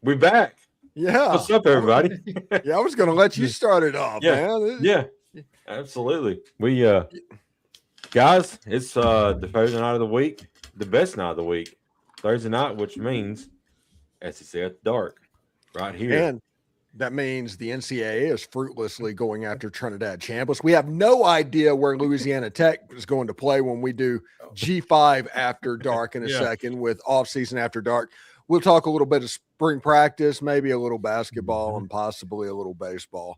We back. Yeah. What's up, everybody? Yeah, I was going to let you start it off, man. Yeah, absolutely. We guys, it's the Thursday night of the week, the best night of the week, Thursday night, which means SEC at the dark, right here. And that means the NCAA is fruitlessly going after Trinidad Chambliss. We have no idea where Louisiana Tech is going to play when we do G5 after dark in a second with off-season after dark. We'll talk a little bit of spring practice, maybe a little basketball, and possibly a little baseball.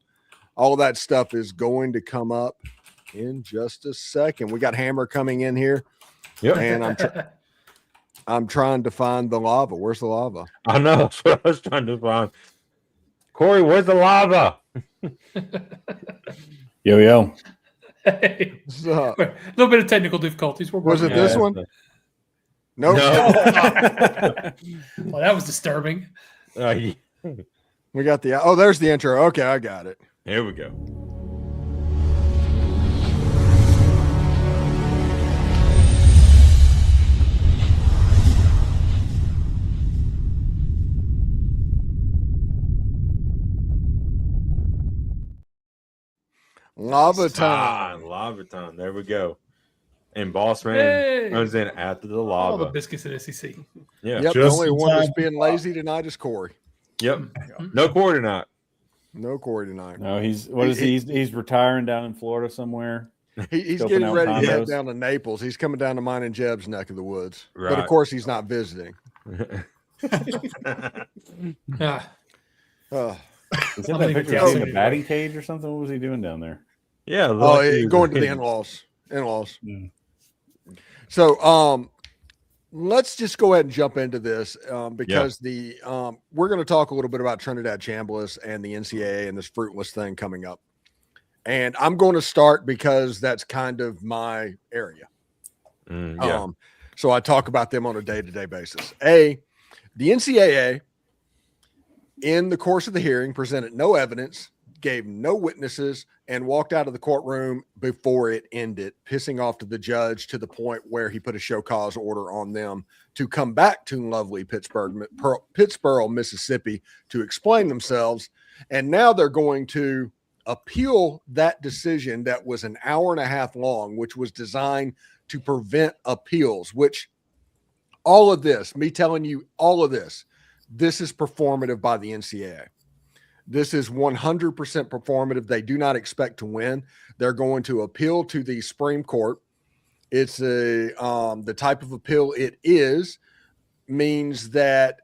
All that stuff is going to come up in just a second. We got Hammer coming in here. Yep. And I'm trying to find the lava. Where's the lava? I know. That's what I was trying to find. Corey, where's the lava? Yo. Hey. A little bit of technical difficulties. Was it this one? Nope. No. Well, that was disturbing. We got there's the intro. Okay, I got it. Here we go. Lava time. Lava time. There we go. And Boss Man comes in after the lava. All the biscuits at SEC. Yeah. Yep. The only one that's being lazy tonight is Corey. Yep. No Corey tonight. No Corey tonight. No, he's retiring down in Florida somewhere. He's getting ready to head down to Naples. He's coming down to mine and Jeb's neck of the woods. Right. But of course he's not visiting. Is that picture in the batting cage or something? What was he doing down there? Yeah. Going to the in-laws. Mm. So let's just go ahead and jump into this because we're going to talk a little bit about Trinidad Chambliss and the NCAA and this fruitless thing coming up. And I'm going to start because that's kind of my area. So I talk about them on a day-to-day basis. The NCAA, in the course of the hearing, presented no evidence, gave no witnesses, and walked out of the courtroom before it ended, pissing off to the judge to the point where he put a show cause order on them to come back to lovely Pittsboro, Mississippi to explain themselves. And now they're going to appeal that decision that was an hour and a half long, which was designed to prevent appeals, which all of this, me telling you all of this is performative by the NCAA. This is 100% performative. They do not expect to win. They're going to appeal to the Supreme Court. It's the type of appeal it is means that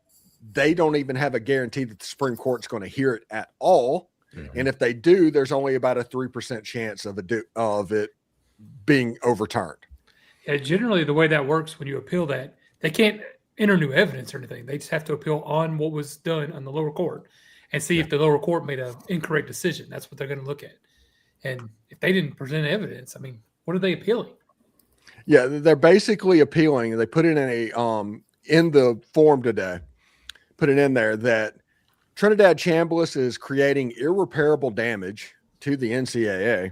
they don't even have a guarantee that the Supreme Court's going to hear it at all. Mm-hmm. And if they do, there's only about a 3% chance of it being overturned. Yeah, generally the way that works when you appeal that, they can't enter new evidence or anything. They just have to appeal on what was done on the lower court and see if the lower court made an incorrect decision. That's what they're going to look at. And if they didn't present evidence, I mean, what are they appealing? Yeah, they're basically appealing. They put it in the form today, put it in there that Trinidad Chambliss is creating irreparable damage to the NCAA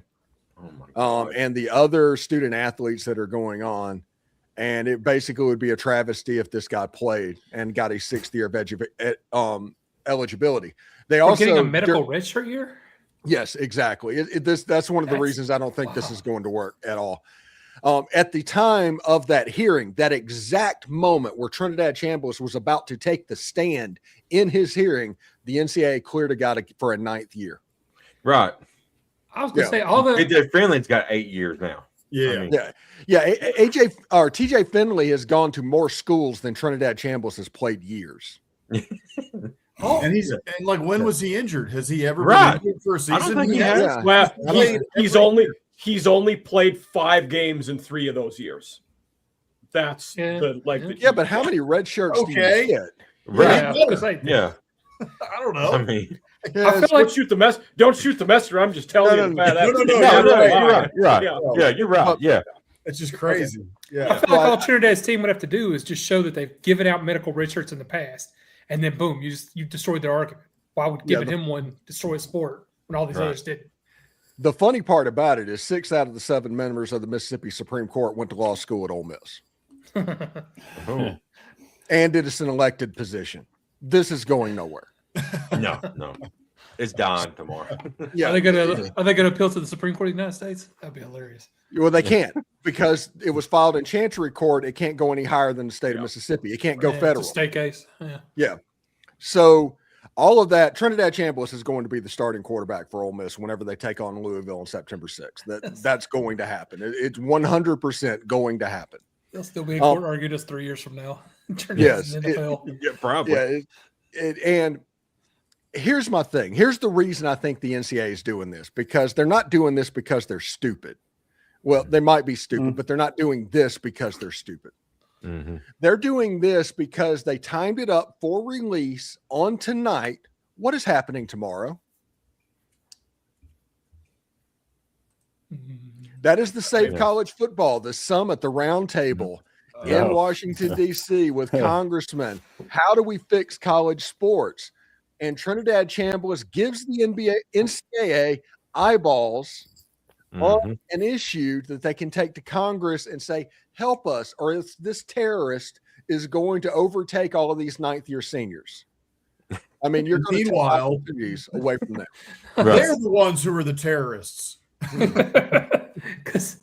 and the other student athletes that are going on. And it basically would be a travesty if this guy played and got a 6th year of eligibility. They also getting a medical red shirt year. Yes, exactly. That's one of the reasons I don't think this is going to work at all. At the time of that hearing, that exact moment where Trinidad Chambliss was about to take the stand in his hearing, the NCAA cleared a guy for a 9th year. Right. I was going to say all the AJ Finley's got 8 years now. Yeah. TJ Finley has gone to more schools than Trinidad Chambliss has played years. And when was he injured? Has he ever been injured for a season? I don't think he has. Yeah. Well, he's only played 5 games in 3 of those years. That's but how many red shirts do you get? Right. Yeah. I don't know. I mean, I feel like don't shoot the messenger. I'm just telling you. You're right. Yeah, you're right. Yeah. It's just crazy. Yeah. I feel like all Trinidad's team would have to do is just show that they've given out medical red shirts in the past, and then boom, you destroyed their argument. Why would giving him one destroy a sport when all these others didn't? The funny part about it is 6 out of the 7 members of the Mississippi Supreme Court went to law school at Ole Miss. And it is an elected position. this is going nowhere. No, it's dying tomorrow. Yeah, Are they gonna appeal to the Supreme Court of the United States? That'd be hilarious. well, they can't because it was filed in Chancery Court. It can't go any higher than the state of Mississippi. It can't go Yeah, federal. It's a state case. Yeah. So all of that, Trinidad Chambliss is going to be the starting quarterback for Ole Miss whenever they take on Louisville on September 6th. That's going to happen. It's 100% going to happen. They'll still be in court arguing us 3 years from now. Yes, Yeah, probably. And here's my thing. Here's the reason I think the NCAA is doing this, because they're not doing this because they're stupid. Well, they might be stupid, but they're not doing this because they're stupid. Mm-hmm. They're doing this because they timed it up for release on tonight. What is happening tomorrow? That is the Save College Football, the summit, the round table in Washington, D.C. with congressmen. How do we fix college sports? And Trinidad Chambliss gives the NCAA eyeballs on an issue that they can take to Congress and say, help us, or if this terrorist is going to overtake all of these ninth-year seniors. I mean, you're going to take opportunities away from them. They're the ones who are the terrorists. Because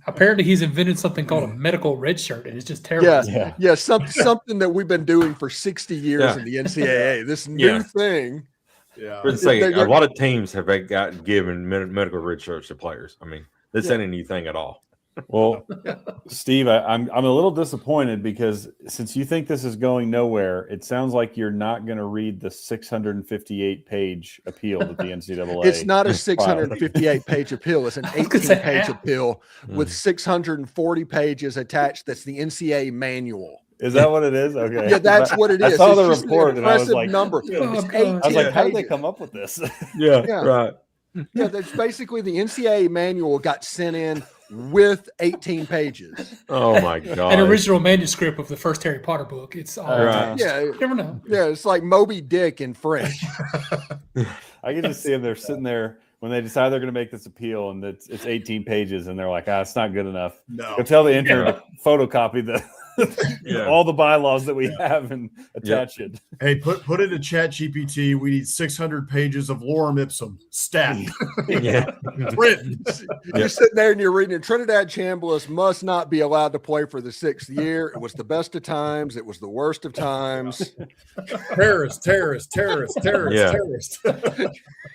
apparently he's invented something called a medical red shirt, and it's just terrible. Yeah, something that we've been doing for 60 years in the NCAA. This new thing. Yeah, But say a lot of teams have gotten given medical red shirts to players. I mean, this ain't a new thing at all. Well, Steve, I'm a little disappointed because since you think this is going nowhere, it sounds like you're not going to read the 658-page appeal that the NCAA. It's not a 658-page appeal. It's an 18-page appeal with 640 pages attached. That's the NCAA manual. Is that what it is? Okay. Yeah, that's what it is. I saw the It's report and I was like, number. I was like, how did they come up with this? Right. Yeah, that's basically the NCAA manual got sent in with 18 pages. Oh my god! An original manuscript of the first Harry Potter book. It's all Right. you never know. Yeah, it's like Moby Dick in French. I can just see them. They're sitting there when they decide they're going to make this appeal, and it's 18 pages, and they're like, it's not good enough. No. Go tell the intern to photocopy the all the bylaws that we have and attach it. Hey, put it in Chat GPT. We need 600 pages of lorem ipsum stat. Print. You're sitting there and you're reading it. Trinidad Chambliss must not be allowed to play for the 6th year. It was the best of times. It was the worst of times. Terrorist.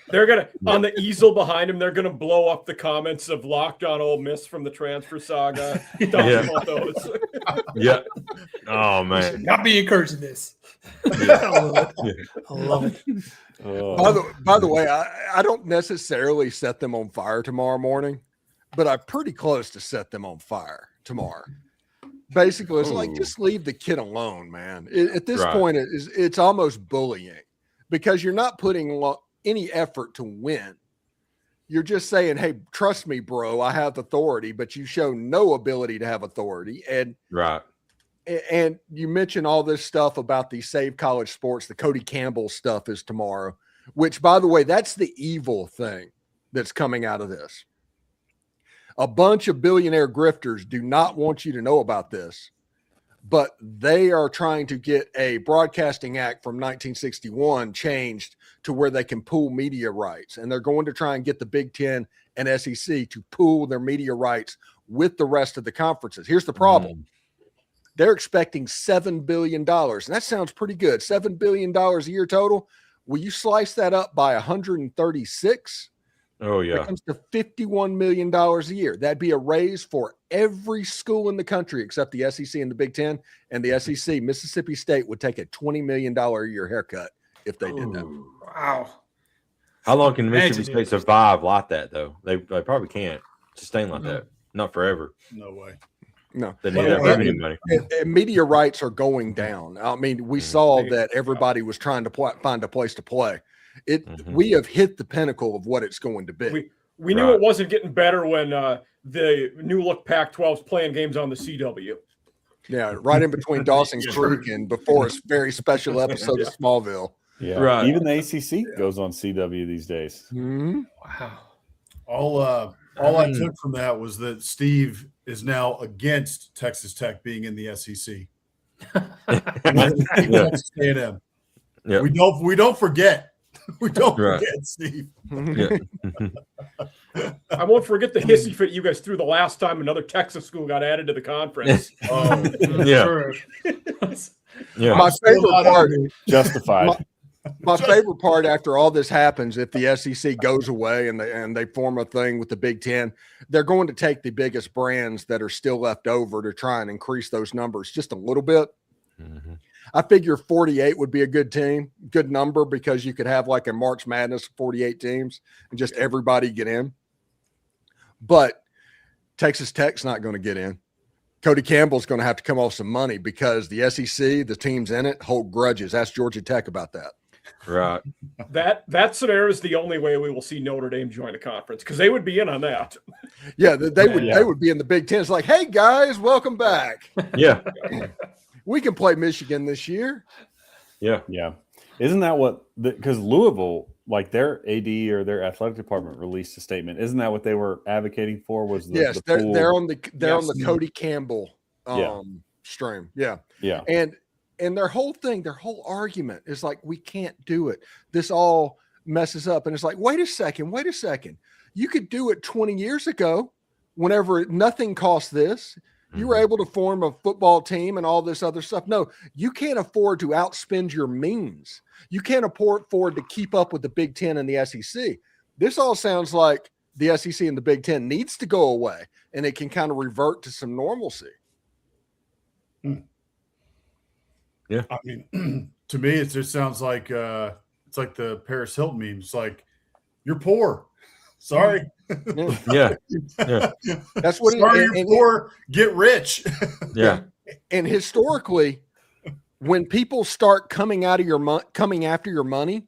They're gonna on the easel behind him. They're gonna blow up the comments of Locked On Ole Miss from the transfer saga. About those. Yeah. Oh man. Not be encouraging this. I love it. By the way, I don't necessarily set them on fire tomorrow morning, but I'm pretty close to set them on fire tomorrow. Basically, it's like, just leave the kid alone, man. At this point, it's almost bullying because you're not putting any effort to win. You're just saying, hey, trust me, bro, I have authority, but you show no ability to have authority. And you mentioned all this stuff about the Save College Sports, the Cody Campbell stuff is tomorrow, which, by the way, that's the evil thing that's coming out of this. A bunch of billionaire grifters do not want you to know about this, but they are trying to get a Broadcasting Act from 1961 changed to where they can pool media rights. And they're going to try and get the Big Ten and SEC to pool their media rights with the rest of the conferences. Here's the problem. They're expecting $7 billion. And that sounds pretty good. $7 billion a year total. Will you slice that up by 136? Oh, yeah. It comes to $51 million a year. That'd be a raise for every school in the country except the SEC and the Big Ten. And the SEC, Mississippi State, would take a $20 million a year haircut if they did that. Wow. How long can Mississippi State survive like that, though? They probably can't sustain like that. Not forever. No way. No. They need that revenue money. And media rights are going down. I mean, we saw that everybody was trying to find a place to play. We have hit the pinnacle of what it's going to be. We knew it wasn't getting better when the new look Pac-12's playing games on the CW. Yeah, right in between Dawson's Creek and before a very special episode of Smallville. Yeah, right. Even the ACC goes on CW these days. Mm-hmm. Wow. All I took from that was that Steve is now against Texas Tech being in the SEC. Texas A&M. Yeah. We don't forget. We don't Right. forget, Steve. Yeah. I won't forget the hissy fit you guys threw the last time another Texas school got added to the conference. Yeah. True. Yeah. My I'm still favorite not part. happy. Justified. My favorite part after all this happens, if the SEC goes away and they form a thing with the Big Ten, they're going to take the biggest brands that are still left over to try and increase those numbers just a little bit. Mm-hmm. I figure 48 would be a good number, because you could have like a March Madness of 48 teams and just everybody get in. But Texas Tech's not going to get in. Cody Campbell's going to have to come off some money, because the SEC, the teams in it, hold grudges. Ask Georgia Tech about that. Right. That scenario is the only way we will see Notre Dame join the conference, because they would be in on that. Yeah, they would be in the Big Ten. It's like, hey guys, welcome back. Yeah. We can play Michigan this year. Yeah. Yeah. Isn't that what because Louisville, like their AD or their athletic department released a statement. Isn't that what they were advocating for? Was the, Yes, the pool? they're on the Yes. Cody Campbell stream. Yeah. Yeah. And their whole argument is like, we can't do it. This all messes up. And it's like, wait a second. You could do it 20 years ago, whenever nothing cost this. You were able to form a football team and all this other stuff. No, you can't afford to outspend your means. You can't afford to keep up with the Big Ten and the SEC. This all sounds like the SEC and the Big Ten needs to go away, and it can kind of revert to some normalcy. Yeah. I mean, to me, it just sounds like it's like the Paris Hilton meme. It's like, you're poor. Sorry. Yeah. That's what Sorry, it, you're poor. Get rich. Yeah. And historically, when people start coming after your money,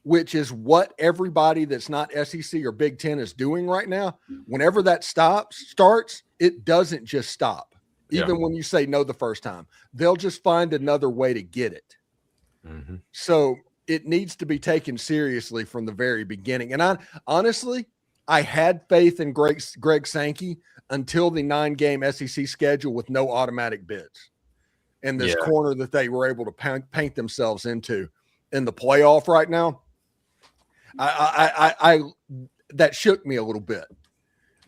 which is what everybody that's not SEC or Big Ten is doing right now, whenever that starts, it doesn't just stop. Even when you say no the first time, they'll just find another way to get it. Mm-hmm. So it needs to be taken seriously from the very beginning. And I had faith in Greg Sankey until the 9-game SEC schedule with no automatic bids, and this corner that they were able to paint themselves into in the playoff right now. I that shook me a little bit.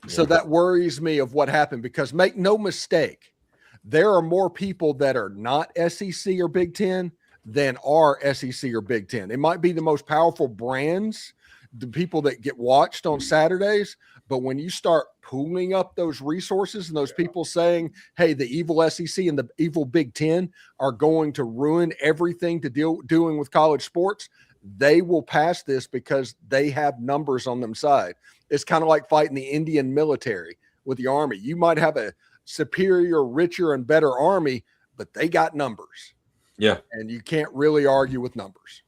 So that worries me of what happened, because make no mistake, there are more people that are not SEC or Big Ten than are SEC or Big Ten. It might be the most powerful brands, the people that get watched on Saturdays, but when you start pooling up those resources and those people saying, hey, the evil SEC and the evil Big Ten are going to ruin everything doing with college sports, they will pass this because they have numbers on them side. It's kind of like fighting the Indian military with the Army. You might have a superior, richer, and better Army, but they got numbers. Yeah. And you can't really argue with numbers.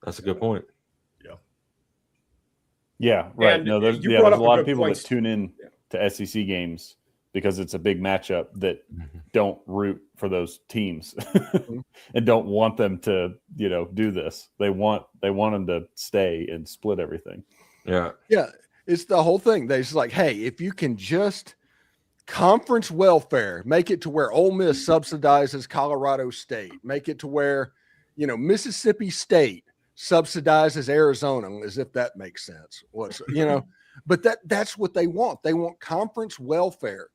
That's a good point. Yeah, right. And no, there's you a brought up lot a of good people point. that tune in to SEC games because it's a big matchup that don't root for those teams and don't want them to, do this. They want them to stay and split everything. Yeah. Yeah, it's the whole thing. They're just like, hey, if you can just conference welfare, make it to where Ole Miss subsidizes Colorado State, make it to where, Mississippi State subsidizes Arizona, as if that makes sense. But that's what they want. They want conference welfare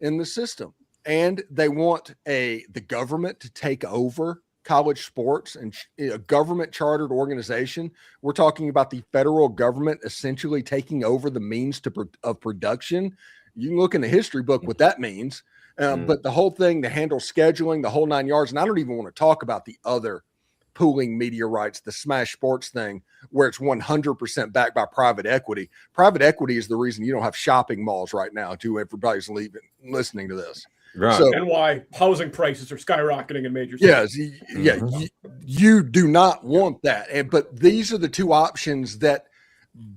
in the system, and they want the government to take over college sports and a government chartered organization. We're talking about the federal government essentially taking over the means of production. You can look in the history book what that means. But the whole thing, to handle scheduling, the whole 9 yards, and I don't even want to talk about the other pooling media rights, the Smash Sports thing, where it's 100% backed by private equity. Private equity is the reason you don't have shopping malls right now, too. Everybody's listening to this. Right. So, And why housing prices are skyrocketing in major cities. yes, you do not want that. But these are the two options that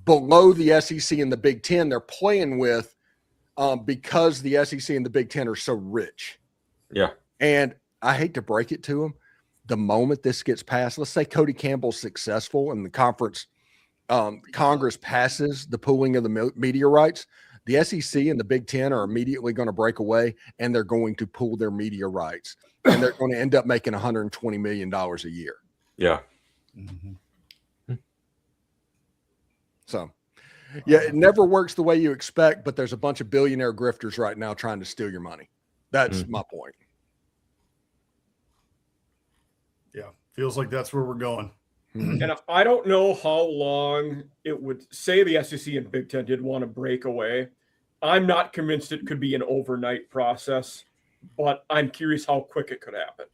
below the SEC and the Big Ten they're playing with, because the SEC and the Big Ten are so rich. Yeah. And I hate to break it to them, the moment this gets passed, let's say Cody Campbell's successful and the Congress passes the pooling of the media rights, the SEC and the Big Ten are immediately going to break away, and they're going to pool their media rights, and they're going to end up making $120 million a year. Yeah. Mhm. So, yeah, it never works the way you expect, but there's a bunch of billionaire grifters right now trying to steal your money. That's my point. Yeah, feels like that's where we're going. And I don't know how long it would say the SEC and Big Ten did want to break away. I'm not convinced it could be an overnight process, but I'm curious how quick it could happen.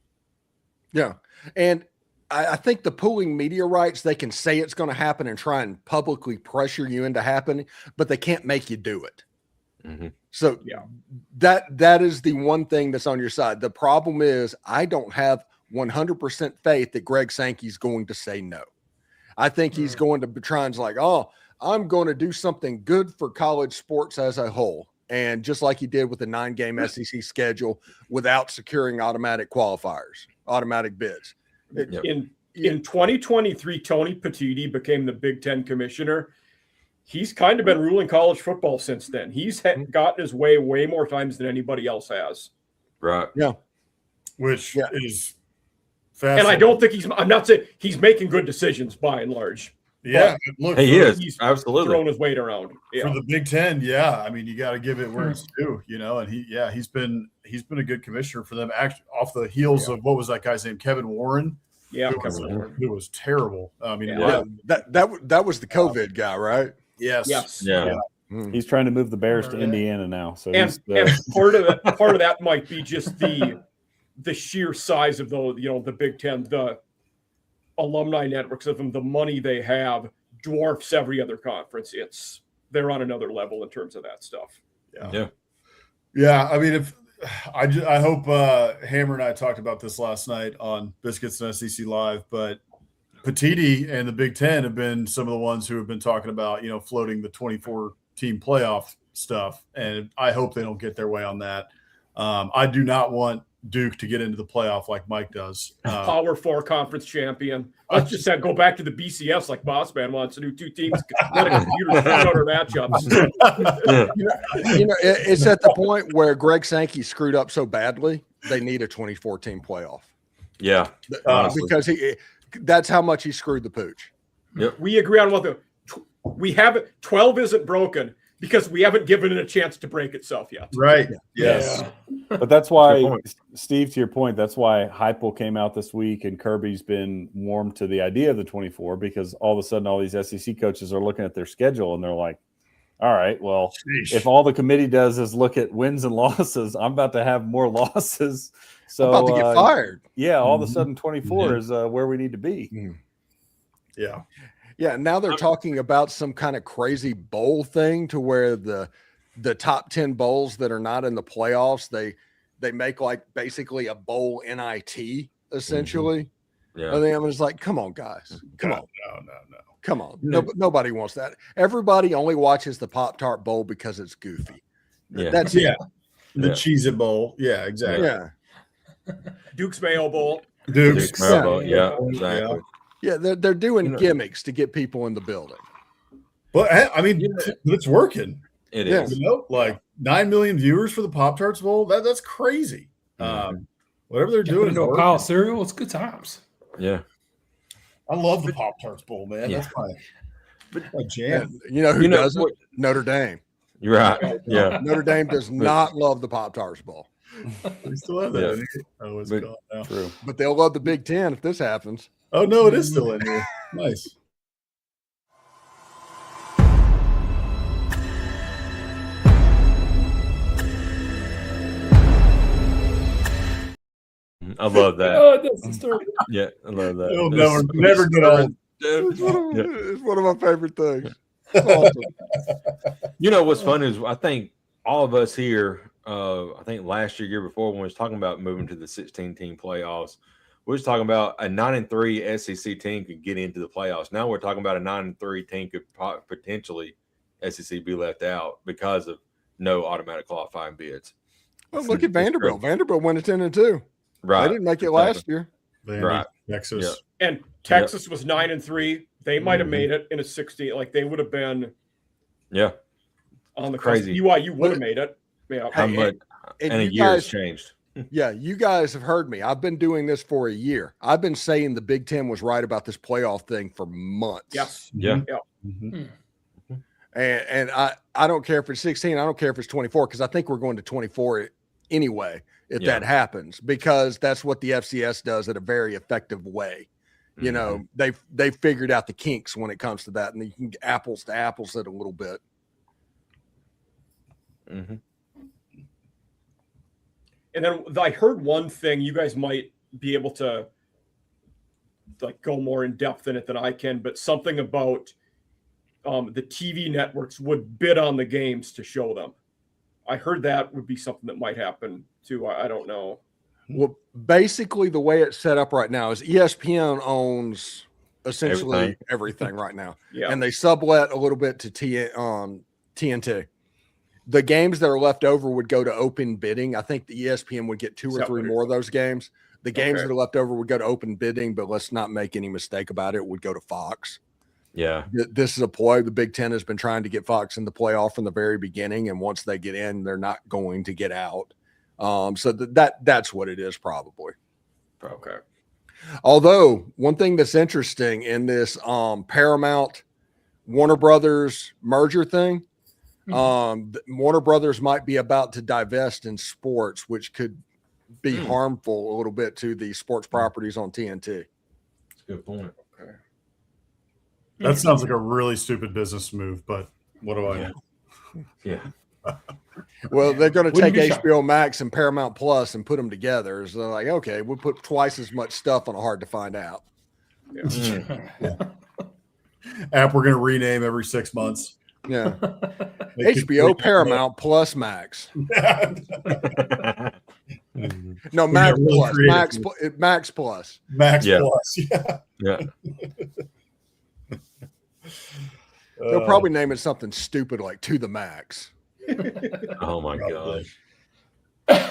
Yeah. And I think the pooling media rights, they can say it's going to happen and try and publicly pressure you into happening, but they can't make you do it. So Yeah, that is the one thing that's on your side. The problem is I don't have 100% faith that Greg Sankey's going to say no. I think he's going to try and like, oh, I'm going to do something good for college sports as a whole. And just like he did with the 9-game SEC schedule without securing automatic qualifiers, automatic bids. in 2023, Tony Petitti became the Big Ten commissioner. He's kind of been ruling college football since then. He's gotten his way more times than anybody else has. Right. Yeah. Which is fascinating. And I don't think I'm not saying he's making good decisions by and large. Yeah, look, he is he's absolutely throwing his weight around. Yeah. For the Big Ten. Yeah, I mean, you got to give it where it's due, you know. And he's been a good commissioner for them. Actually, off the heels of what was that guy's name, Kevin Warren? Yeah, it was terrible. I mean, that was the COVID guy, right? Yes. Yeah. He's trying to move the Bears to Indiana now. So and part of that might be just the sheer size of the Big Ten, the alumni networks of them, the money they have dwarfs every other conference. They're on another level in terms of that stuff. Yeah. I mean, I hope Hammer and I talked about this last night on Biscuits and SEC Live, but Petitti and the Big Ten have been some of the ones who have been talking about, floating the 24-team playoff stuff, and I hope they don't get their way on that. I do not want Duke to get into the playoff like Mike does. Power 4 conference champion. Let's just go back to the BCS like Boss Man wants to do 2 teams. Let a computer shoot out our matchups. It's at the point where Greg Sankey screwed up so badly, they need a 24-team playoff. Yeah. Because that's how much he screwed the pooch. Yep. We agree on we haven't. 12 isn't broken because we haven't given it a chance to break itself yet. Right. Yes. But that's why, Steve, to your point, that's why Heupel came out this week and Kirby's been warm to the idea of the 24, because all of a sudden all these SEC coaches are looking at their schedule and they're like, all right, well, if all the committee does is look at wins and losses, I'm about to have more losses. So I'm about to get fired. Yeah, all of a sudden 24 is where we need to be. Yeah. Yeah, now they're talking about some kind of crazy bowl thing to where the top 10 bowls that are not in the playoffs, they make like basically a bowl NIT essentially. Yeah. And then I'm just like, come on, guys. Come on. No. Come on. Nobody wants that. Everybody only watches the Pop-Tart Bowl because it's goofy. Yeah. That's it. The Cheez-It Bowl. Yeah, exactly. Yeah. Duke's Mayo Bowl. Duke's Mayo Bowl. Yeah, exactly. Yeah, they're doing gimmicks to get people in the building. But I mean, it's working. It is. Like 9 million viewers for the Pop-Tarts Bowl. That's crazy. Whatever they're doing. A pile of cereal. It's good times. Yeah. I love the Pop-Tarts Bowl, man. Yeah. That's my jam. You know who doesn't? Notre Dame. You're right. Yeah. Notre Dame does not love the Pop-Tarts Bowl. We still have that. Oh, it's gone now. True. But they'll love the Big Ten if this happens. Oh, no, it is still in here. Nice. I love that. Oh, that's disturbing. Yeah, I love that. It'll never get old. It's one of my favorite things. Awesome. You know what's fun is I think all of us here, I think last year before, when we was talking about moving to the 16-team playoffs, we was talking about a 9-3 SEC team could get into the playoffs. Now we're talking about a 9-3 team could potentially SEC be left out because of no automatic qualifying bids. Well, look at Vanderbilt. Vanderbilt went to 10-2. Right. They didn't make it last year. Right. Texas. Yeah. And Texas was 9-3. They might have made it in a 16. Like they would have been. Yeah. On the crazy. BYU would have made it. Yeah. How much? And a year has changed. Yeah, you guys have heard me. I've been doing this for a year. I've been saying the Big Ten was right about this playoff thing for months. Yes. Yeah. Mhm. And I don't care if it's 16. I don't care if it's 24 because I think we're going to 24 anyway if Yeah. that happens because that's what the FCS does in a very effective way. You know, they figured out the kinks when it comes to that, and you can get apples to apples it a little bit. Mm-hmm. And then I heard one thing, you guys might be able to like go more in depth in it than I can, but something about the TV networks would bid on the games to show them. I heard that would be something that might happen too. I don't know. Well, basically the way it's set up right now is ESPN owns essentially everything right now. Yeah. And they sublet a little bit to TNT. The games that are left over would go to open bidding. I think the ESPN would get 2 or 3 more of those games. The games that are left over would go to open bidding, but let's not make any mistake about it. It would go to Fox. Yeah. This is a ploy. The Big Ten has been trying to get Fox in the playoff from the very beginning, and once they get in, they're not going to get out. So that's what it is, probably. Okay. Although one thing that's interesting in this Paramount Warner Brothers merger thing, Warner Brothers might be about to divest in sports, which could be harmful a little bit to the sports properties on TNT. That's a good point. Okay. That sounds like a really stupid business move, but what do I know? Yeah. Well, they're going to Wouldn't take be shocked. HBO Max and Paramount Plus and put them together. So they're like, okay, we'll put twice as much stuff on Hard to Find Out. App we're going to rename every 6 months. Yeah. Make it HBO quick. Paramount Plus Max. No, We Max got really Plus. creative. Max Plus. Max Yeah. Plus. Yeah. Yeah. They'll probably name it something stupid like To the Max. Oh my Probably. gosh.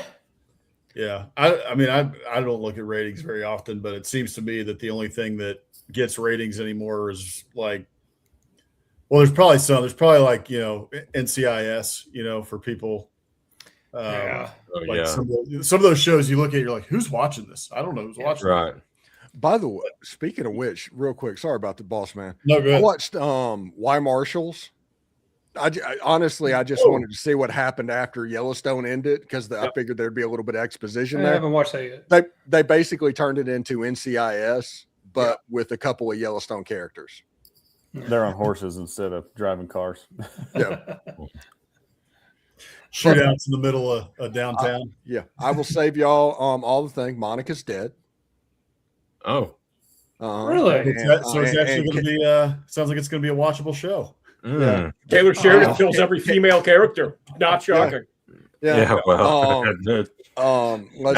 Yeah. I mean, I don't look at ratings very often, but it seems to me that the only thing that gets ratings anymore is like, well, there's probably like, NCIS, for people. Yeah. Oh, Like yeah. some of those shows you look at, you're like, who's watching this? I don't know who's watching. Right. By the way, speaking of which, real quick, sorry about the boss man. No, go I ahead. watched Y Marshals. I honestly wanted to see what happened after Yellowstone ended because I figured there'd be a little bit of exposition I there. haven't watched that yet. They basically turned it into NCIS, but with a couple of Yellowstone characters. They're on horses instead of driving cars. Yeah, Shootouts in the middle of downtown. yeah. I will save y'all all the thing. Monica's dead. Oh. Really? So it's actually going to be. Sounds like it's going to be a watchable show. Mm. Taylor Sheridan Oh. kills every female character. Not shocking. Yeah. Well. Let's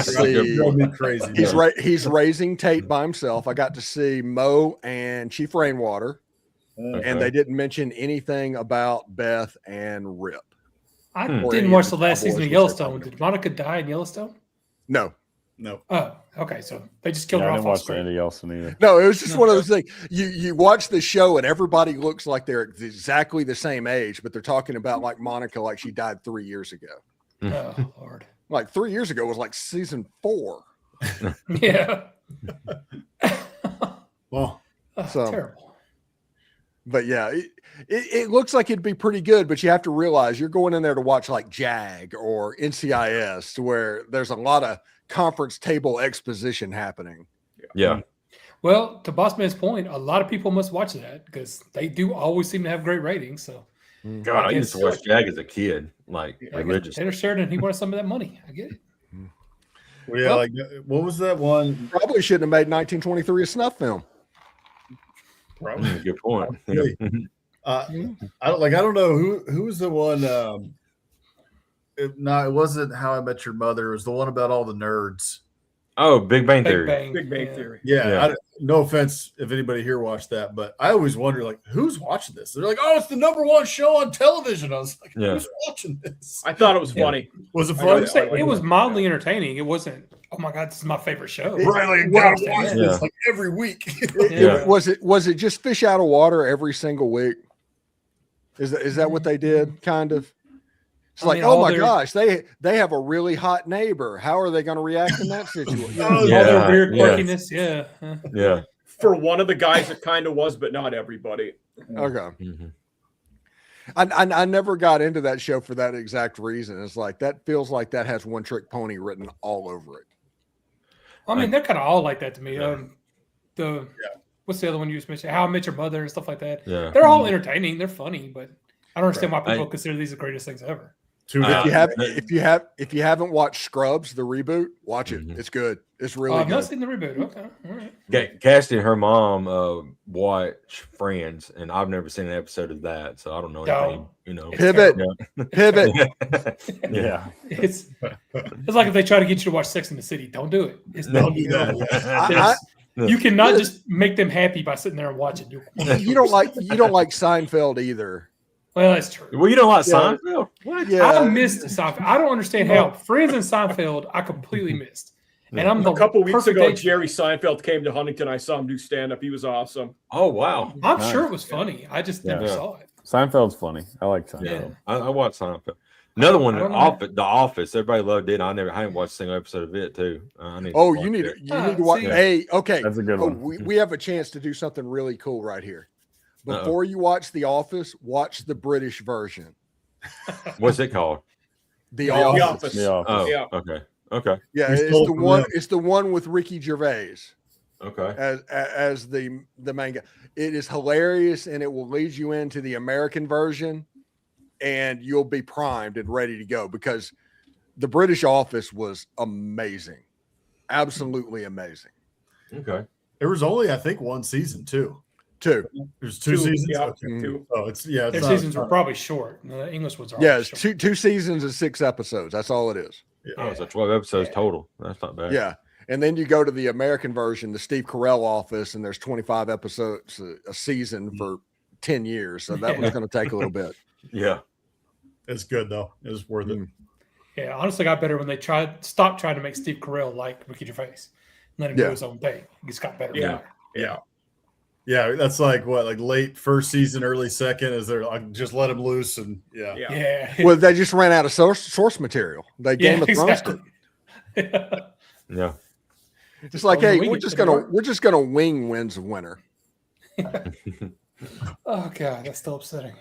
That's a good see. Drove me crazy. He's raising Tate by himself. I got to see Mo and Chief Rainwater, and they didn't mention anything about Beth and Rip. I Or didn't any watch of the the last Cowboys, season of which Yellowstone. they're Did Monica die in Yellowstone? No, No. Oh, okay. So they just killed Yeah, her I off didn't off watch screen. Andy Yellowstone either. no, it was just one of those things. You watch the show and everybody looks like they're exactly the same age, but they're talking about like Monica, like she died 3 years ago. Oh Lord. Like 3 years ago was like season 4. Yeah. Well, Oh, So- terrible. But yeah, it looks like it'd be pretty good, but you have to realize you're going in there to watch like JAG or NCIS, where there's a lot of conference table exposition happening. Yeah. Well, to Bossman's point, a lot of people must watch that because they do always seem to have great ratings. So God, I used to guess- watch Jag as a kid, like I guess religiously. Taylor Sheridan, he wanted some of that money. I get it. yeah, Well- like what was that one? Probably shouldn't have made 1923 a snuff film. Good point. Really? I don't know who was the one. It wasn't How I Met Your Mother. It was the one about all the nerds. Oh, Big Bang Big Theory. Bang. Big Bang Yeah. Theory. Yeah, Yeah. no offense if anybody here watched that, but I always wonder like who's watching this. They're like, oh, it's the #1 show on television. I was like, Yeah. who's watching this? I thought it was funny. Was it I I fun? would say it was mildly entertaining. It wasn't, oh my God, this is my favorite show. Riley, Well, gotta watch yeah. this like every week. Yeah. Was it just fish out of water every single week? Is that what they did? Kind of. It's like, mean, oh all my their- gosh, they have a really hot neighbor. How are they going to react in that situation? Oh, all Yeah, their weird yeah. quirkiness. Yeah. Yeah. For one of the guys, it kind of was, but not everybody. Okay. Mhm. I never got into that show for that exact reason. It's like that feels like that has One Trick Pony written all over it. I mean, they're kind of all like that to me. Yeah. What's the other one you just mentioned? How I Met Your Mother and stuff like that. Yeah. They're all entertaining. They're funny, but I don't understand why people I- consider these the greatest things ever. Too Uh, If you haven't watched Scrubs, the reboot, watch it. Mhm. It's good. It's Oh, really I've not good. seen the reboot. Okay, all right. Cassie and her mom watch Friends, and I've never seen an episode of that, so I don't know anything. You know, It's Pivot, yeah. pivot. Yeah. It's like if they try to get you to watch Sex in the City, don't do it. It's Don't do that. There's- you cannot just make them happy by sitting there and watching. You don't like Seinfeld either. Well, that's true. Well, you don't like Yeah. Seinfeld? What? Yeah, I missed Seinfeld. I don't understand how Friends and Seinfeld I completely missed. And I'm the A couple weeks perfect ago, age- Jerry Seinfeld came to Huntington. I saw him do stand up. He was awesome. Oh wow. I'm Nice. sure it was funny. I just never Yeah. saw it. Seinfeld's funny. I like Seinfeld. Yeah, I watched Seinfeld. Another one, I The don't know. Office. The Office. Everybody loved it. I haven't watched a single episode of it too. I need. Oh, watch you need it. to watch. see. Hey, okay. That's a good Oh, one. we have a chance to do something really cool right here. Uh-oh. Before you watch The Office, watch the British version. What's it called? The The Office. Office. The Office. Oh, Yeah. okay, okay, Yeah, We it's stole the from one. them. It's the one with Ricky Gervais okay. as the main guy. It is hilarious, and it will lead you into the American version, and you'll be primed and ready to go because the British Office was amazing, absolutely amazing. Okay. There was only, I think, one season too. Too. There's two seasons. Yeah, Okay. two. Oh, it's it's Their not- seasons were probably short. The English ones are Yeah, always it's short. two seasons and 6 episodes. That's all it is. Oh, so 12 episodes Yeah. total. That's not bad. Yeah. And then you go to the American version, the Steve Carell Office, and there's 25 episodes a season for 10 years. So that was Yeah. going to take a little bit. Yeah. It's good though. It's worth it. Yeah, honestly, got better when they stopped trying to make Steve Carell like Ricky Gervais. Let him do Yeah. his own thing. He just got better. Yeah. Yeah. Yeah, that's like what, like late first season, early second. Is there like just let him loose and yeah. Yeah. Yeah. Well, they just ran out of source material. They Game of Thrones did. exactly. Yeah. It's like, Oh, hey, we we're get just to gonna work. we're just gonna wing wins of winter. Oh god, that's still upsetting.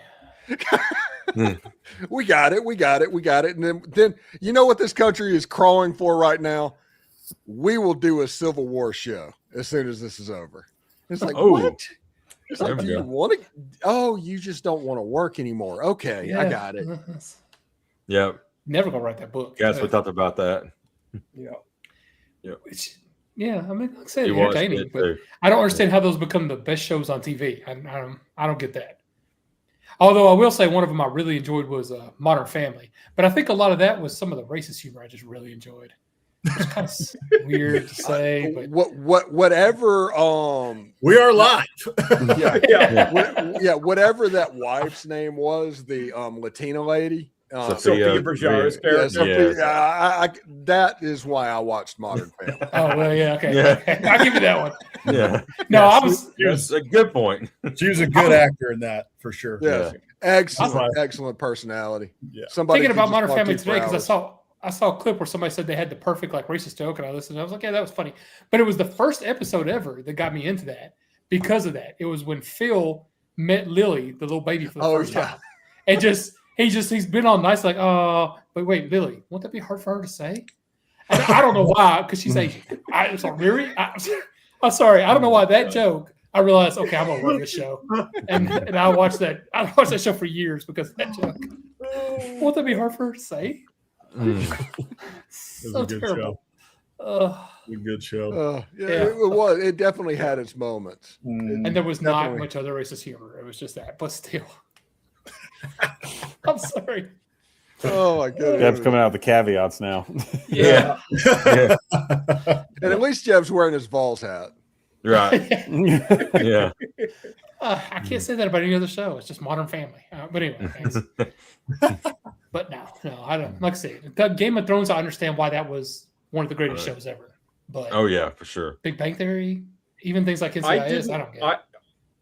We got it, we got it, we got it. And then you know what this country is crawling for right now? We will do a Civil War show as soon as this is over. It's like, Oh. what? It's There like, we do you go. want to? Oh, you just don't want to work anymore. Okay, I got it. Yeah. Never gonna write that book. Guys, we talked about that. Yeah. Which, yeah, I mean, like I said, You watched entertaining, it but too. I don't understand how those become the best shows on TV. I don't get that. Although I will say one of them I really enjoyed was Modern Family, but I think a lot of that was some of the racist humor I just really enjoyed. It's kind of weird to say, but Whatever. We are live. Yeah, Yeah. whatever that wife's name was, the Latina lady. Sophia Vergara's Yeah, character. Sophia, Yeah. that is why I watched Modern Family. oh well, yeah, okay, Yeah. okay. I'll give you that one. Yeah. No, Yeah, I was That's a good point. She was a good actor in that for sure. Yeah, excellent personality. Yeah. Somebody thinking could about just Modern walk Family in for today because hours. I saw a clip where somebody said they had the perfect like racist joke, and I listened. And I was like, yeah, that was funny. But it was the first episode ever that got me into that because of that. It was when Phil met Lily, the little baby, for the first yeah. time, and he's been all nice, like, oh, but wait, Lily, won't that be hard for her to say? And I don't know why, because she's Asian. I'm sorry, really? I'm sorry, I don't know why that joke. I realized, okay, I'm gonna love this show, and I watched that. I watched that show for years because of that joke. Won't that be hard for her to say? Mm. It was So a good terrible. A good show. Yeah, Yeah. It was. It definitely had its moments. Mm. And there was not Definitely. much other racist humor. It was just that, but still. I'm sorry. Oh my Jeb's goodness! coming out with the caveats now. Yeah. Yeah. And at least Jeb's wearing his Vols hat. Right. Yeah. I can't say that about any other show. It's just Modern Family. But anyway, thanks. But no, I don't. Like I said, Game of Thrones, I understand why that was one of the greatest Right. shows ever. But Oh yeah, for sure. Big Bang Theory, even things like I NCIS, didn't. I don't get.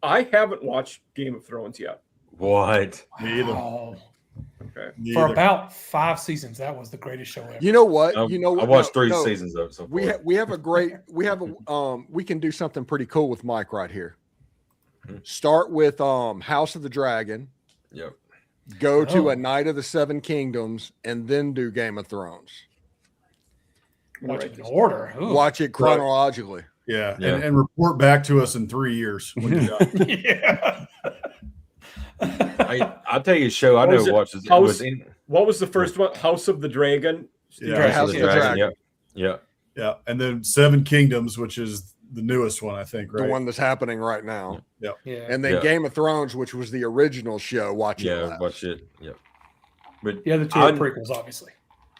I haven't watched Game of Thrones yet. What? Me either. Oh, Okay. Me For either. about 5 seasons, that was the greatest show ever. You know what? I watched 3 seasons of it so far. We have we can do something pretty cool with Mike right here. Start with House of the Dragon, Yep. go to Oh. A Night of the Seven Kingdoms, and then do Game of Thrones. Watch it in order. Ooh. Watch it chronologically. Yeah. Yeah. And report back to us in 3 years when you're done. Yeah. I'll tell you a show I What was never it? watched. It House- was in What was the first one? House of the Dragon. Yeah. House of the Dragon. Yep. Yep. Yeah. And then Seven Kingdoms, which is the newest one, I think, right? The one that's happening right now. Yeah. And then Yeah. Game of Thrones, which was the original show. Watch it. Yeah. last. Watch it. Yep. But The other two I- are prequels, obviously.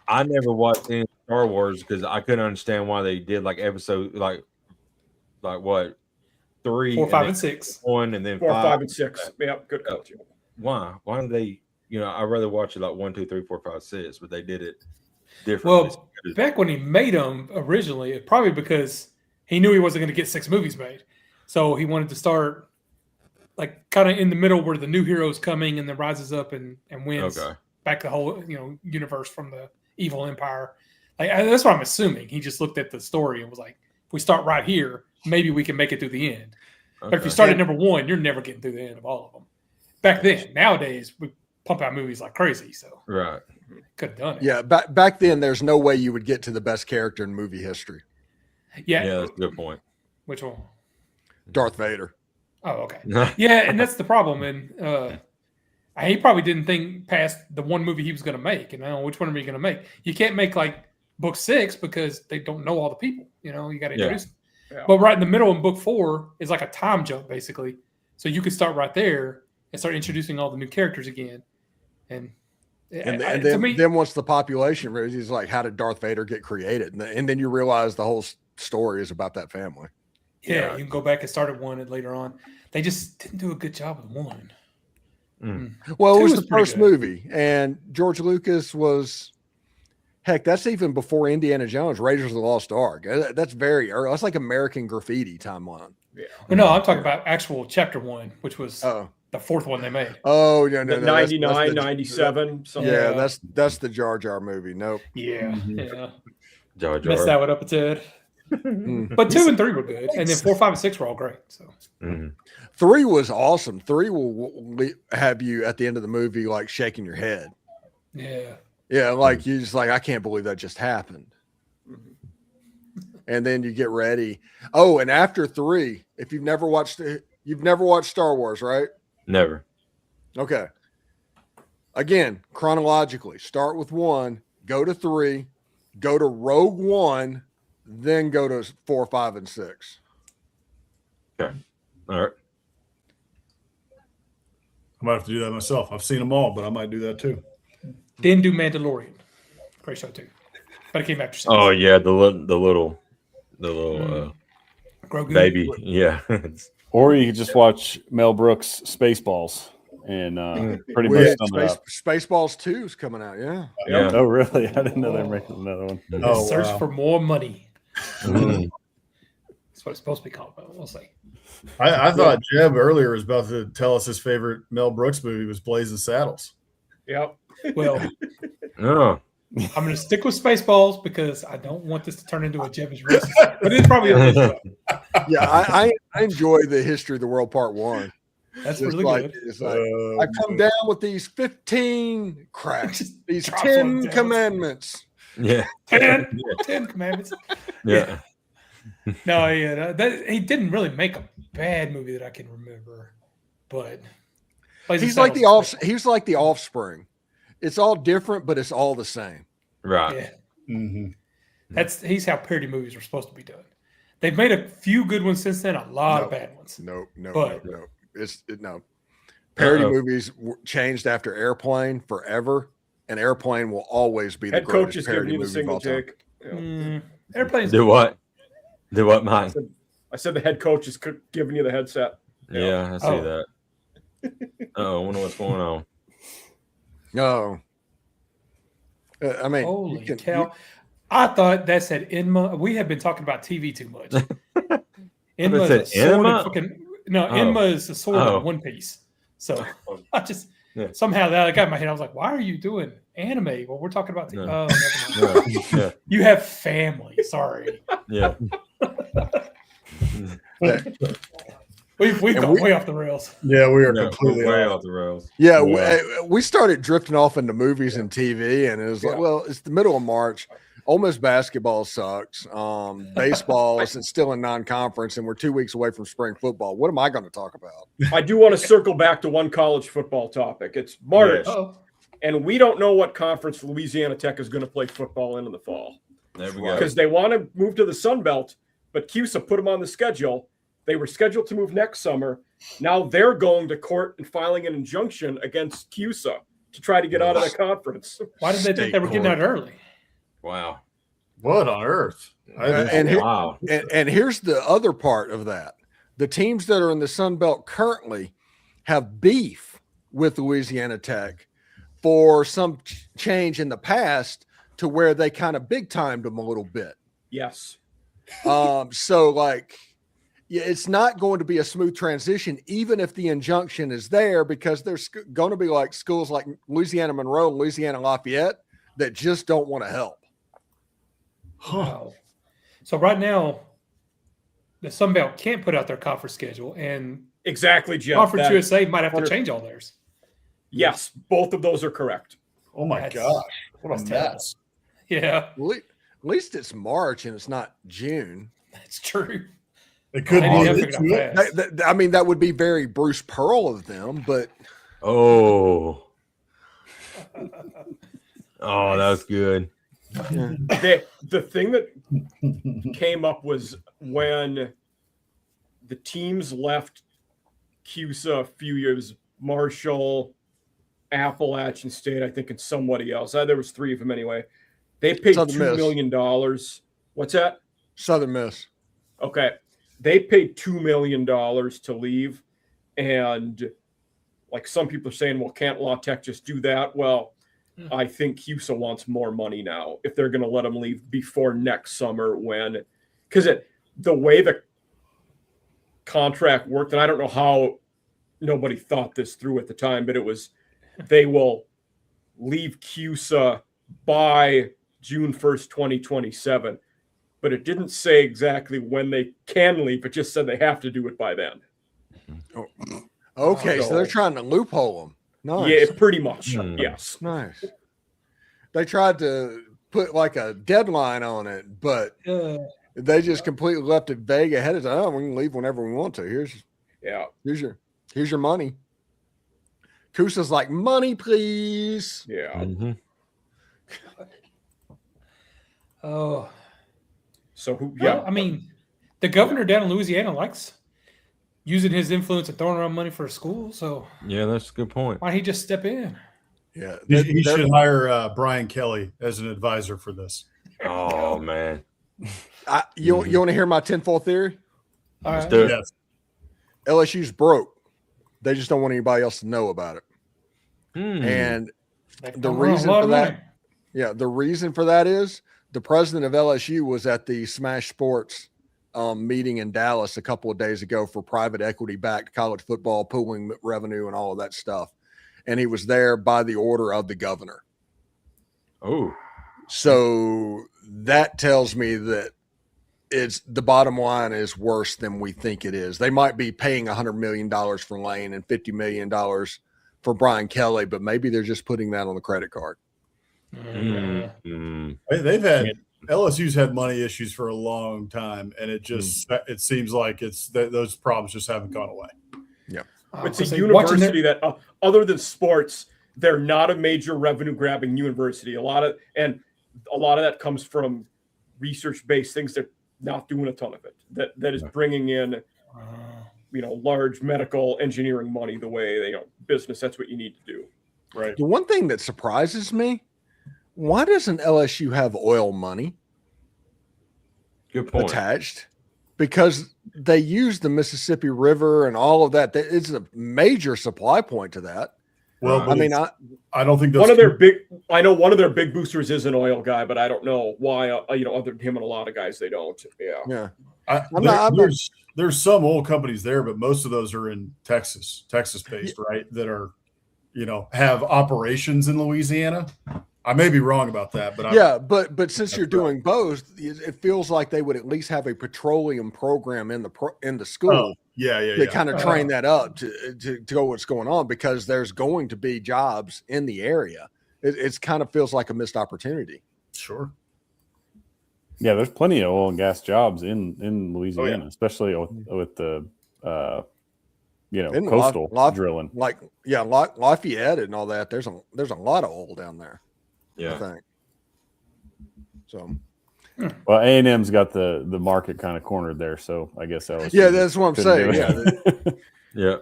I never watched any Star Wars because I couldn't understand why they did like episode like what 3, 4, 5, then and 6. 1, and then 4, 5. 5, and 6. Yeah, good call, Jim. Why? Why do they? I'd rather watch it like 1, 2, 3, 4, 5, 6, but they did it differently. Well, back when he made them originally, probably because he knew he wasn't going to get 6 movies made. So he wanted to start like kind of in the middle where the new hero's coming and then rises up and wins Okay. back the whole universe from the evil empire. That's what I'm assuming. He just looked at the story and was like, if we start right here, maybe we can make it through the end. But if you start at number 1, you're never getting through the end of all of them. Back then, nowadays, we pump out movies like crazy. So Right. could have done it. Yeah, back then, there's no way you would get to the best character in movie history. Yeah. Yeah, that's a good point. Which one? Darth Vader. Oh, okay. Yeah, and that's the problem. And he probably didn't think past the one movie he was going to make. And which one are you going to make? You can't make like book 6 because they don't know all the people. You got to introduce them. Yeah. But right in the middle in book 4 is like a time jump, basically. So you could start right there and start introducing all the new characters again. And then once the population rose, he's like, how did Darth Vader get created? And then you realize the whole story is about that family. yeah, you can go back and start at 1 and later on. They just didn't do a good job with 1. Well, it 2 was was the pretty first good. movie, and George Lucas was, heck, that's even before Indiana Jones, Raiders of the Lost Ark. That's very early. That's like American Graffiti timeline. Yeah. Well, no, I'm talking about actual chapter 1, which was Oh, the 4th one they made. oh, no, The that's 99, the- 97. Something. Yeah, Yeah. that's the Jar Jar movie. Nope. Yeah, Mm-hmm. yeah. Jar Messed Jar. that one up a tad. Mm. But 2 and 3 were good, and then 4, 5, and 6 were all great. So 3 was awesome. 3 will have you at the end of the movie like shaking your head. yeah, Yeah, like you just like, I can't believe that just happened. And then you get ready. Oh, and after 3, if you've never watched Star Wars, right? Never. Okay. Again, chronologically, start with 1, go to 3, go to Rogue One, then go to 4, 5, and 6. Okay. All right. I might have to do that myself. I've seen them all, but I might do that too. then do Mandalorian. Great show too, but it came after 6. Oh yeah, the little Grogu. baby. Yeah. Or you could just watch Mel Brooks' Spaceballs and pretty much Wait, sum it up. Spaceballs 2 is coming out. Yeah. Yeah. Oh, really? I didn't know they were making another one. Oh, Search wow. for more money. Mhm. That's what it's supposed to be called, but we'll see. I thought Jeb earlier was about to tell us his favorite Mel Brooks movie was Blazing Saddles. Yep. Well, Oh. I'm going to stick with Spaceballs because I don't want this to turn into a Jeb's racist. But it's probably a good show. Yeah, I enjoy the History of the World Part 1. That's Just really like, good. it's like, I come down with these 15 cracks, these Drops one 10 down. commandments. Yeah. 10 commandments. Yeah. No, yeah, he didn't really make a bad movie that I can remember, but He's like the Offspring. It's all different, but it's all the same. Right. Yeah, Mm-hmm. he's how parody movies are supposed to be done. They've made a few good ones since then, a lot of Nope. bad ones. No. But- No. Parody Uh-oh. movies changed after Airplane forever, and Airplane will always be the Head coach greatest is giving parody you the movie of all single time. take. Yeah. Airplanes. Do what? Do what, Mike? I said the head coach is giving you the headset. Yeah, I see Oh. that. Oh, I wonder what's going on. No. I mean, Holy cow! I thought that said Enma. We have been talking about TV too much. Enma said is a sword Enma? and fucking no. Oh. Enma is a sword Oh. in One Piece. So I just Somehow that got in my head. I was like, why are you doing anime? Well, we're talking about No. oh, never mind. Yeah. You have family. Sorry. Yeah. We've gone way off the rails. Yeah, we are No, completely way off. off the rails. Yeah, Yeah. we started drifting off into movies and TV, and it was like, well, it's the middle of March. Ole Miss basketball sucks. Baseball is still in non-conference, and we're 2 weeks away from spring football. What am I going to talk about? I do want to circle back to one college football topic. It's March, and we don't know what conference Louisiana Tech is going to play football in the fall. There we go. Because they want to move to the Sun Belt, but CUSA put them on the schedule. They were scheduled to move next summer. Now they're going to court and filing an injunction against CUSA to try to get out of the conference. Why did they think they were getting out early? Wow. What on earth? And here's the other part of that. The teams that are in the Sun Belt currently have beef with Louisiana Tech for some change in the past to where they kind of big timed them a little bit. Yes. So like, yeah, it's not going to be a smooth transition, even if the injunction is there, because there's going to be like schools like Louisiana Monroe and Louisiana Lafayette that just don't want to help. Wow. So right now, the Sun Belt can't put out their conference schedule, and Exactly, Jeff. Conference That- USA might have to change all theirs. Yes, both of those are correct. Oh my That's- gosh. What a that's terrible. mess. Yeah, At least it's March and it's not June. that's true. It could They be need to this figure it out week. fast. I mean, that would be very Bruce Pearl of them, but Oh. Oh, that was good. The thing that came up was when the teams left CUSA a few years, Marshall, Appalachian State, I think, and somebody else. There was three of them anyway. They paid Southern $2 Miss. million. What's that? Southern Miss. Okay. They paid $2 million to leave. And like some people are saying, well, can't La Tech just do that? Well, I think CUSA wants more money now if they're going to let them leave before next summer because the way the contract worked, and I don't know how nobody thought this through at the time, but it was they will leave CUSA by June 1st, 2027. But it didn't say exactly when they can leave. It just said they have to do it by then. Okay, so they're trying to loophole them. Nice. Yeah, pretty much. Hmm. Yes. Nice. They tried to put like a deadline on it, but they just completely left it vague ahead of time. Oh, we can leave whenever we want to. Here's your money. Kusa's like, money, please. Yeah. Mhm. Oh, So who? yeah. Yeah. I mean, the governor down in Louisiana likes using his influence and throwing around money for a school. So Yeah, that's a good point. why don't he just step in? Yeah. He should hire Brian Kelly as an advisor for this. Oh man. You want to hear my tinfoil theory? All Let's right. do it. Yes. LSU's broke. They just don't want anybody else to know about it. Hmm. And They've the come around a reason lot for of that, money. yeah, the reason for that is the president of LSU was at the Smash Sports meeting in Dallas a couple of days ago for private equity backed college football pooling revenue and all of that stuff. And he was there by the order of the governor. Oh. So that tells me that it's the bottom line is worse than we think it is. They might be paying $100 million for Lane and $50 million for Brian Kelly, but maybe they're just putting that on the credit card. Mm. They've had LSU's had money issues for a long time, and it just it seems like it's those problems just haven't gone away. It's a university that, other than sports, they're not a major revenue grabbing university. A lot of that comes from research based things. They're not doing a ton of it. That is bringing in, large medical engineering money the way business. That's what you need to do, right? The one thing that surprises me, why doesn't LSU have oil money Good point. attached? Because they use the Mississippi River and all of that. It's a major supply point to that. Well, I mean, I don't think those one of their big boosters is an oil guy, but I don't know why. Other than him and a lot of guys, they don't. Yeah. there's some oil companies there, but most of those are in Texas based, right? That are have operations in Louisiana. I may be wrong about that, but but since you're doing both, it feels like they would at least have a petroleum program in the school. To kind of train that up to go what's going on, because there's going to be jobs in the area. It's kind of feels like a missed opportunity. Sure. Yeah, there's plenty of oil and gas jobs in Louisiana, especially with the coastal drilling. Lafayette and all that. There's a lot of oil down there. Yeah. I think. So. Well, A&M's got the market kind of cornered there, so I guess that was that's what I'm saying. Yeah.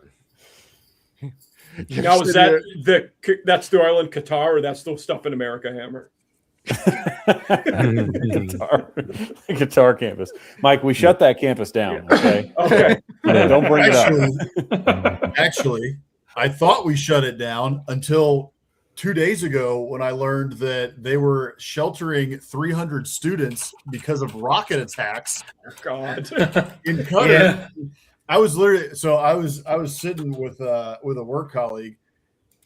Now is that's the oil in Qatar, or that's the stuff in America, Hammer? Guitar campus. Mike, we shut that campus down. Okay. Okay. Don't bring it up. Actually, I thought we shut it down until 2 days ago when I learned that they were sheltering 300 students because of rocket attacks. God. In Qatar. Yeah. I was sitting with a work colleague,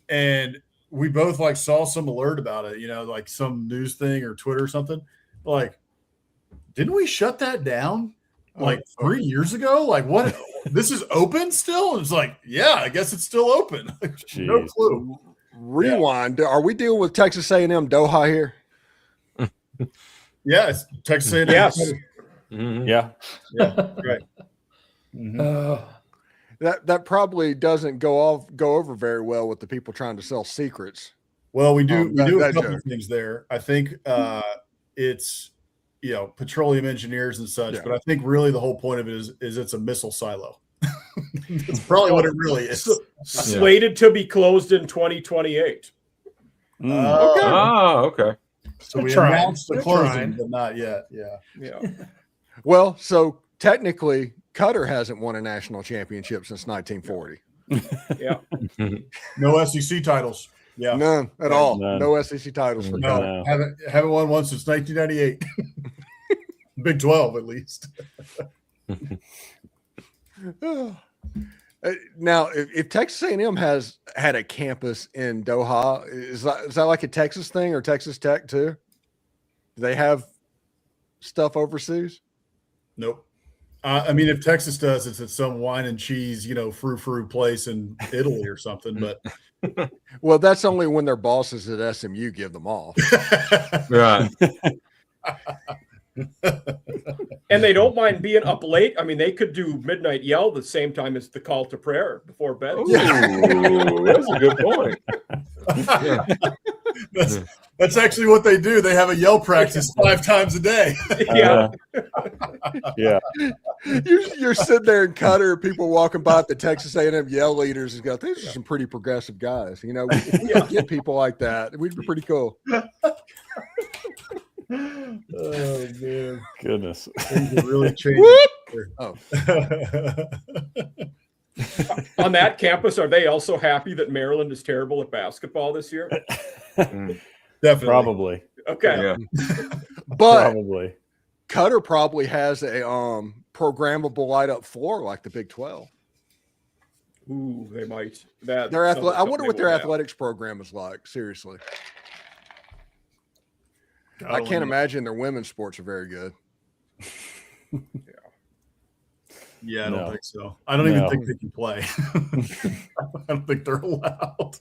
and we both saw some alert about it, like some news thing or Twitter or something. Like, didn't we shut that down 3 years ago? Like, what? This is open still? And it's like, yeah, I guess it's still open. No clue. Rewind. Yeah. Are we dealing with Texas A&M Doha here? Yeah, it's Texas A&M. Yes. Mm-hmm. Yeah. Right. Mm-hmm. That probably doesn't go over very well with the people trying to sell secrets. Well, we do a couple of things there. I think it's petroleum engineers and such, but I think really the whole point of it is it's a missile silo. That's probably what it really is. Slated to be closed in 2028. Okay. So we announced the closing, but not yet. Yeah. Well, so technically, Qatar hasn't won a national championship since 1940. Yeah. No SEC titles. Yeah. None at all. None. No SEC titles for Qatar. Haven't won one since 1998. Big 12 at least. Now, if Texas A&M has had a campus in Doha, is that like a Texas thing, or Texas Tech too? Do they have stuff overseas? Nope. I mean, if Texas does, it's at some wine and cheese, frou-frou place in Italy or something. But well, that's only when their bosses at SMU give them off. Right. And they don't mind being up late. I mean, they could do midnight yell the same time as the call to prayer before bed. Ooh, that's a good point. Yeah. That's actually what they do. They have a yell practice 5 times a day. Yeah. Yeah. You're sitting there in Qatar, people walking by at the Texas A&M yell leaders and go, these are some pretty progressive guys. We could get people like that. We'd be pretty cool. Oh, man. Goodness. Things have really changed. On that campus, are they also happy that Maryland is terrible at basketball this year? Definitely. Probably. Okay. Yeah. But probably. Qatar probably has a programmable light-up floor like the Big 12. Ooh, they might. I wonder what their athletics program is like. Seriously. I can't imagine their women's sports are very good. Yeah, I don't think so. I don't even think they can play. I don't think they're allowed.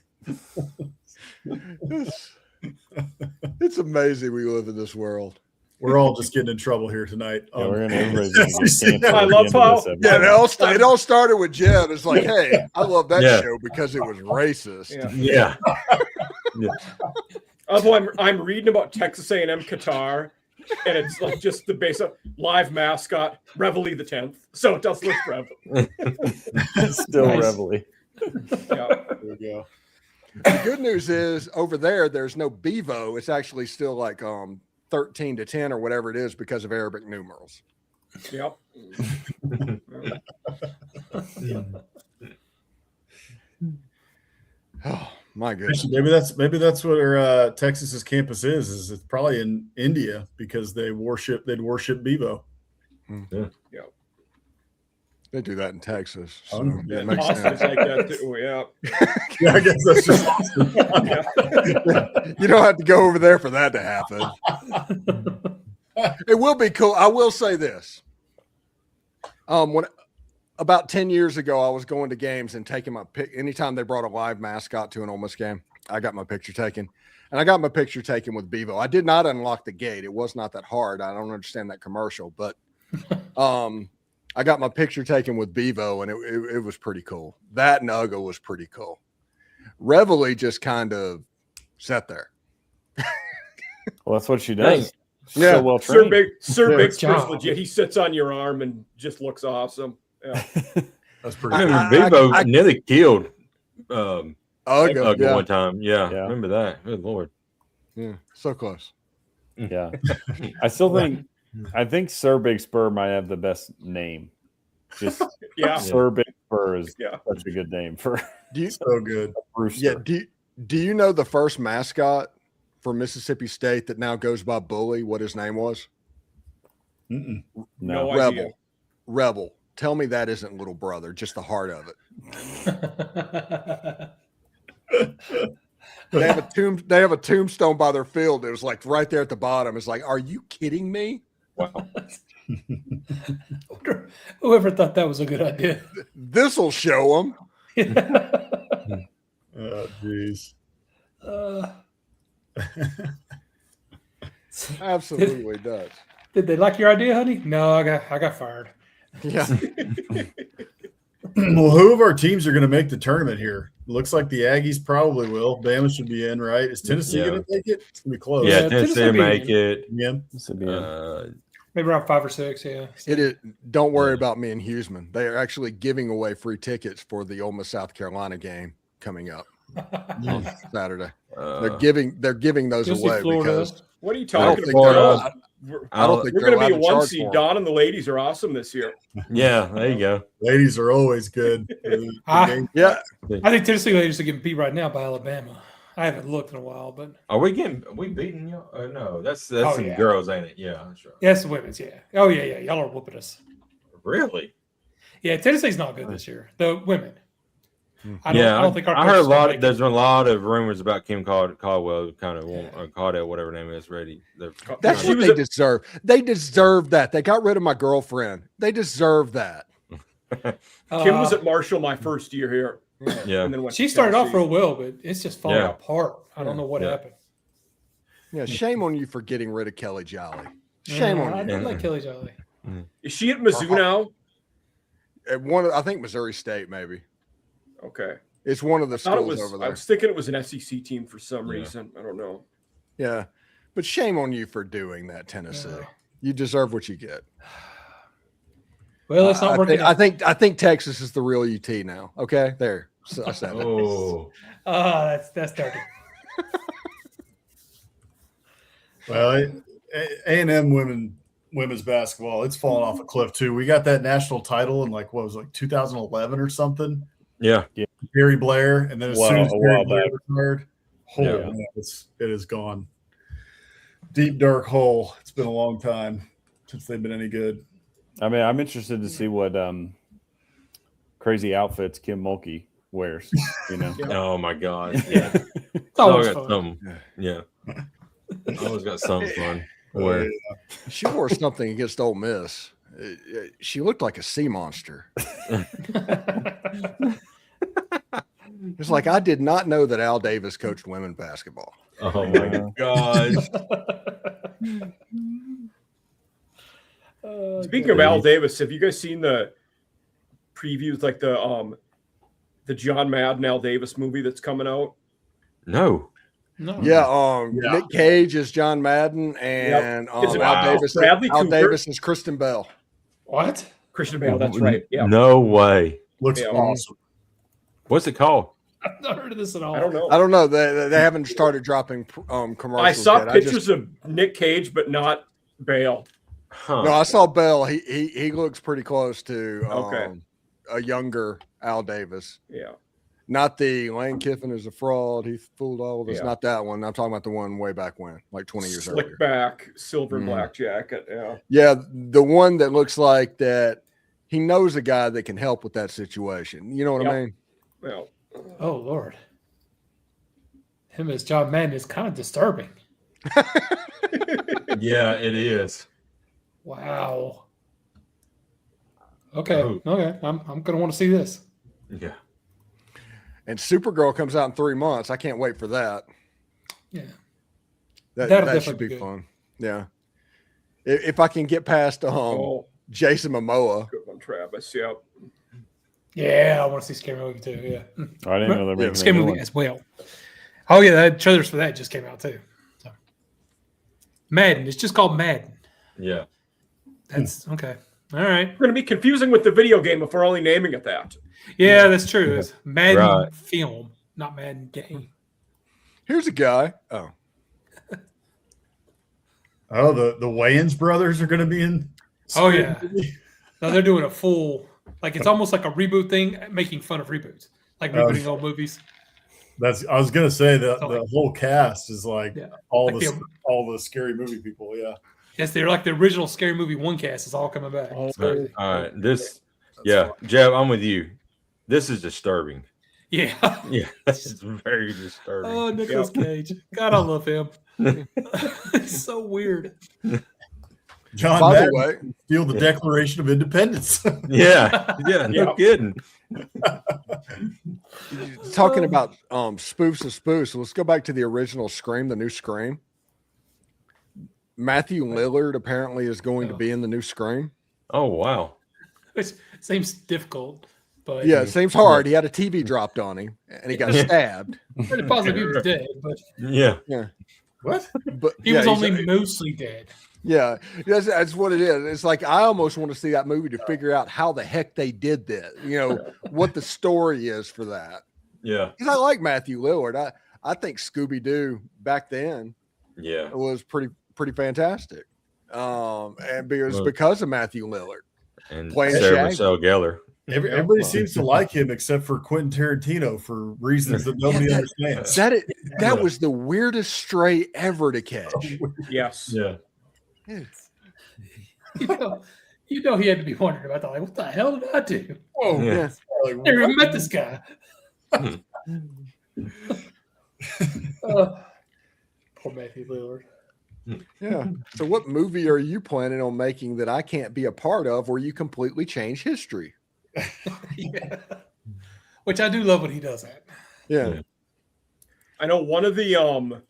It's amazing we live in this world. We're all just getting in trouble here tonight. Yeah, everybody's gonna get canceled I love how it all started with Jeb. It's like, hey, I love that show because it was racist. Yeah. Although I'm reading about Texas A&M Qatar, and it's like just the basic live mascot, Reveille the 10th. So it does look Reveille. It's still Reveille. Yeah. There we go. The good news is over there's no Bevo. It's actually still like 13 to 10 or whatever it is because of Arabic numerals. Yep. Oh my goodness. Actually, maybe that's what Texas's campus is it's probably in India because they'd worship Bevo. Yeah. Yep. They do that in Texas. So Oh, yeah, it And makes Austin's sense. like that too. Yeah. Yeah, I guess that's just awesome. You don't have to go over there for that to happen. It will be cool. I will say this. When about 10 years ago, I was going to games and taking my pic. Anytime they brought a live mascot to an Ole Miss game, I got my picture taken. And I got my picture taken with Bevo. I did not unlock the gate. It was not that hard. I don't understand that commercial, but I got my picture taken with Bevo, and it was pretty cool. That and Ugo was pretty cool. Reveille just kind of sat there. Well, that's what she does. She's Yeah. so well Sir trained. Sir Yeah. Big's Job. legit. He sits on your arm and just looks awesome. Yeah. That's I pretty remember I- Bevo I- nearly killed Ugo, Ugo one time. Yeah, Yeah. remember that. Good Lord. yeah, so close. Yeah. I still think Sir Big Spur might have the best name. Just Yeah. Sir Big Spur is Yeah. such a good name for Do you? so good. a rooster. Yeah. Do you know the first mascot for Mississippi State that now goes by Bully? What his name was? Mm-mm. No. No idea. Rebel. Tell me that isn't little brother. Just the heart of it. They have a They have a tombstone by their field. It was like right there at the bottom. It's like, are you kidding me? Whoever thought that was a good idea. This will show them. Oh, jeez. Absolutely does. Did they like your idea, honey? No, I got fired. Yeah. Well, who of our teams are going to make the tournament here? Looks like the Aggies probably will. Bama should be in, right? Is Tennessee Yeah. going to take it? It's going to be close. Yeah, Yeah, Tennessee Tennessee make beat it. Yeah. This would be a- Maybe around 5 or 6. Yeah. It is. Don't worry Yeah. about me and Huseman. They are actually giving away free tickets for the Ole Miss South Carolina game coming up on Saturday. They're giving those Tennessee, away Florida. because What are you I don't talking think about? they're. We're, I don't think we're they're going to be allowed a to one charge seed. for 'em. Don and the ladies are awesome this year. Yeah, there you go. Ladies are always good. Yeah, I think Tennessee ladies are getting beat right now by Alabama. I haven't looked in a while, but Are we beating y'all? No, that's Oh, some yeah. girls, ain't it? Yeah, that's right. yeah, it's the women's. Yeah. Oh yeah. Y'all are whooping us. Really? Yeah, Tennessee's not good this year. The women. I Yeah, don't think our I coach heard is a gonna lot. make it. There's a lot of rumors about Kim Caldwell, kind of Caldwell, whatever her name is, ready. that's She what was they a- deserve. They deserve that. They got rid of my girlfriend. They deserve that. Kim was at Marshall my first year here. Yeah, And then went She to started off Tennessee. real well, but it's just falling Yeah. apart. I don't know what Yeah. happened. Yeah, shame on you for getting rid of Kelly Jolly. Shame I on you. didn't like Kelly Jolly. Is she at Mizzou now? I think Missouri State maybe. Okay. It's one of the I thought it schools was. over I there. was thinking it was an SEC team for some Yeah. reason. I don't know. Yeah, but shame on you for doing that, Tennessee. Yeah. You deserve what you get. Well, it's not working. I think Texas is the real UT now. Okay, there. So I said it. Oh, That's dirty. Well, A&M women's basketball, it's fallen off a cliff too. We got that national title in like 2011 or something. yeah. Barry Blair, and then as Wow, soon as a Barry while Blair back. retired, Yeah. man, it is gone. Deep dark hole. It's been a long time since they've been any good. I mean, I'm interested to see what crazy outfits Kim Mulkey wears. You know, Oh my God. Yeah. It's It's always always got fun. something. Yeah. Always got something fun. Where She wore something against Ole Miss. She looked like a sea monster. It's like I did not know that Al Davis coached women basketball. oh my gosh. Speaking of Al Davis, have you guys seen the previews, like the John Madden Al Davis movie that's coming out? No. No. Yeah, Yeah. Nick Cage is John Madden, and Is it Al Davis. Bradley Al Cooper? Davis is Kristen Bell. What? Christian Bale, that's right. Yeah. No way. Looks Yeah. awesome. What's it called? I've not heard of this at all. I don't know. I don't know. They haven't started dropping commercials. I saw yet. pictures of Nick Cage, but not Bale. Huh. No, I saw Bell. He looks pretty close to Okay. a younger Al Davis. Yeah. Not the Lane Kiffin is a fraud. He fooled all of us. Yeah. Not that one. I'm talking about the one way back when, like 20 years Slick earlier. back, silver and Mm. black jacket. Yeah. Yeah, the one that looks like that he knows a guy that can help with that situation. You know what I mean? Well, Oh Lord, him as John Madden is kind of disturbing. Yeah, it is. Wow. Okay. Oh. Okay. I'm gonna want to see this. Yeah. And Supergirl comes out in 3 months. I can't wait for that. Yeah. That That'll should definitely be be good. fun. Yeah. If I can get past Jason Momoa. good one, Travis. Yeah. Yeah, I want to see Scary Movie too. Yeah. I didn't know they're making Scary a new Movie one. as well. Oh yeah, the trailers for that just came out too. So. Madden. It's just called Madden. Yeah. That's okay. All right. We're going to be confusing with the video game if we're only naming it that. Yeah, that's true. It's Madden Right. film, not Madden game. Here's a guy. Oh. Oh, the Wayans brothers are going to be in. Oh yeah. No, they're doing a full, like it's almost like a reboot thing, making fun of reboots, like rebooting old movies. I was going to say that So, the like- whole cast is like Yeah. all Like the scary movie people. Yeah. Yes, they're like the original Scary Movie one cast is all coming back. It's All crazy. right. Jeb, I'm with you. This is disturbing. Yeah. Yeah, this is very disturbing. Oh, Nicolas Cage. God, I love him. It's so weird. John By the Madden way, steal the Declaration of Independence. Yeah, no Yep. kidding. talking about spoofs of spoofs, let's go back to the original Scream, the new Scream. Matthew Lillard apparently is going to be in the new Scream. Oh wow. Which seems difficult, but Yeah, it seems hard. He had a TV dropped on him and he got stabbed. pretty positive he was dead, but Yeah. What? But he yeah, was he's- only mostly dead. Yeah, that's what it is. It's like I almost want to see that movie to figure out how the heck they did that. You know what the story is for that. Yeah. Because I like Matthew Lillard. I think Scooby Doo back then Yeah. was pretty fantastic. And Well- because of Matthew Lillard. And Playing Sarah Shaggy. Michelle Gellar. Everybody seems to like him except for Quentin Tarantino for reasons that nobody understands. That was the weirdest stray ever to catch. Yes. Yeah. You know he had to be wondering about that. Like, what the hell did I do? Whoa. Yeah. Like, Never even met this guy. Poor Matthew Lillard. Yeah. So what movie are you planning on making that I can't be a part of where you completely change history? Yeah. Which I do love when he does that. Yeah. I know one of the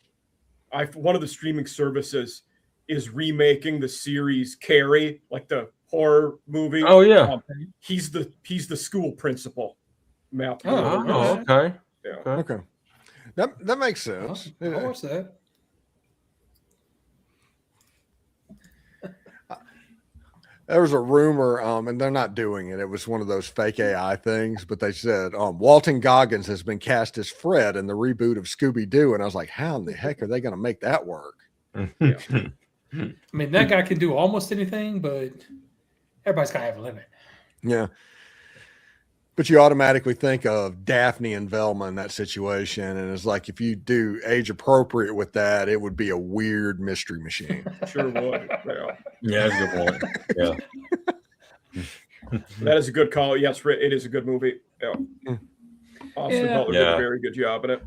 streaming services is remaking the series Carrie, like the horror movie. Oh yeah. He's the school principal. Matthew. Oh, Lillard. Oh, okay. Yeah. Okay. That makes sense. I'll watch that. There was a rumor, and they're not doing it. It was one of those fake AI things, but they said Walton Goggins has been cast as Fred in the reboot of Scooby Doo, and I was like, how in the heck are they going to make that work? I mean, that guy can do almost anything, but everybody's got to have a limit. Yeah. But you automatically think of Daphne and Velma in that situation, and it's like if you do age appropriate with that, it would be a weird mystery machine. Sure would. Yeah. Yeah, that's a good point. Yeah. That is a good call. Yes, it is a good movie. Yeah. Austin Yeah. Butler did a very good job in it.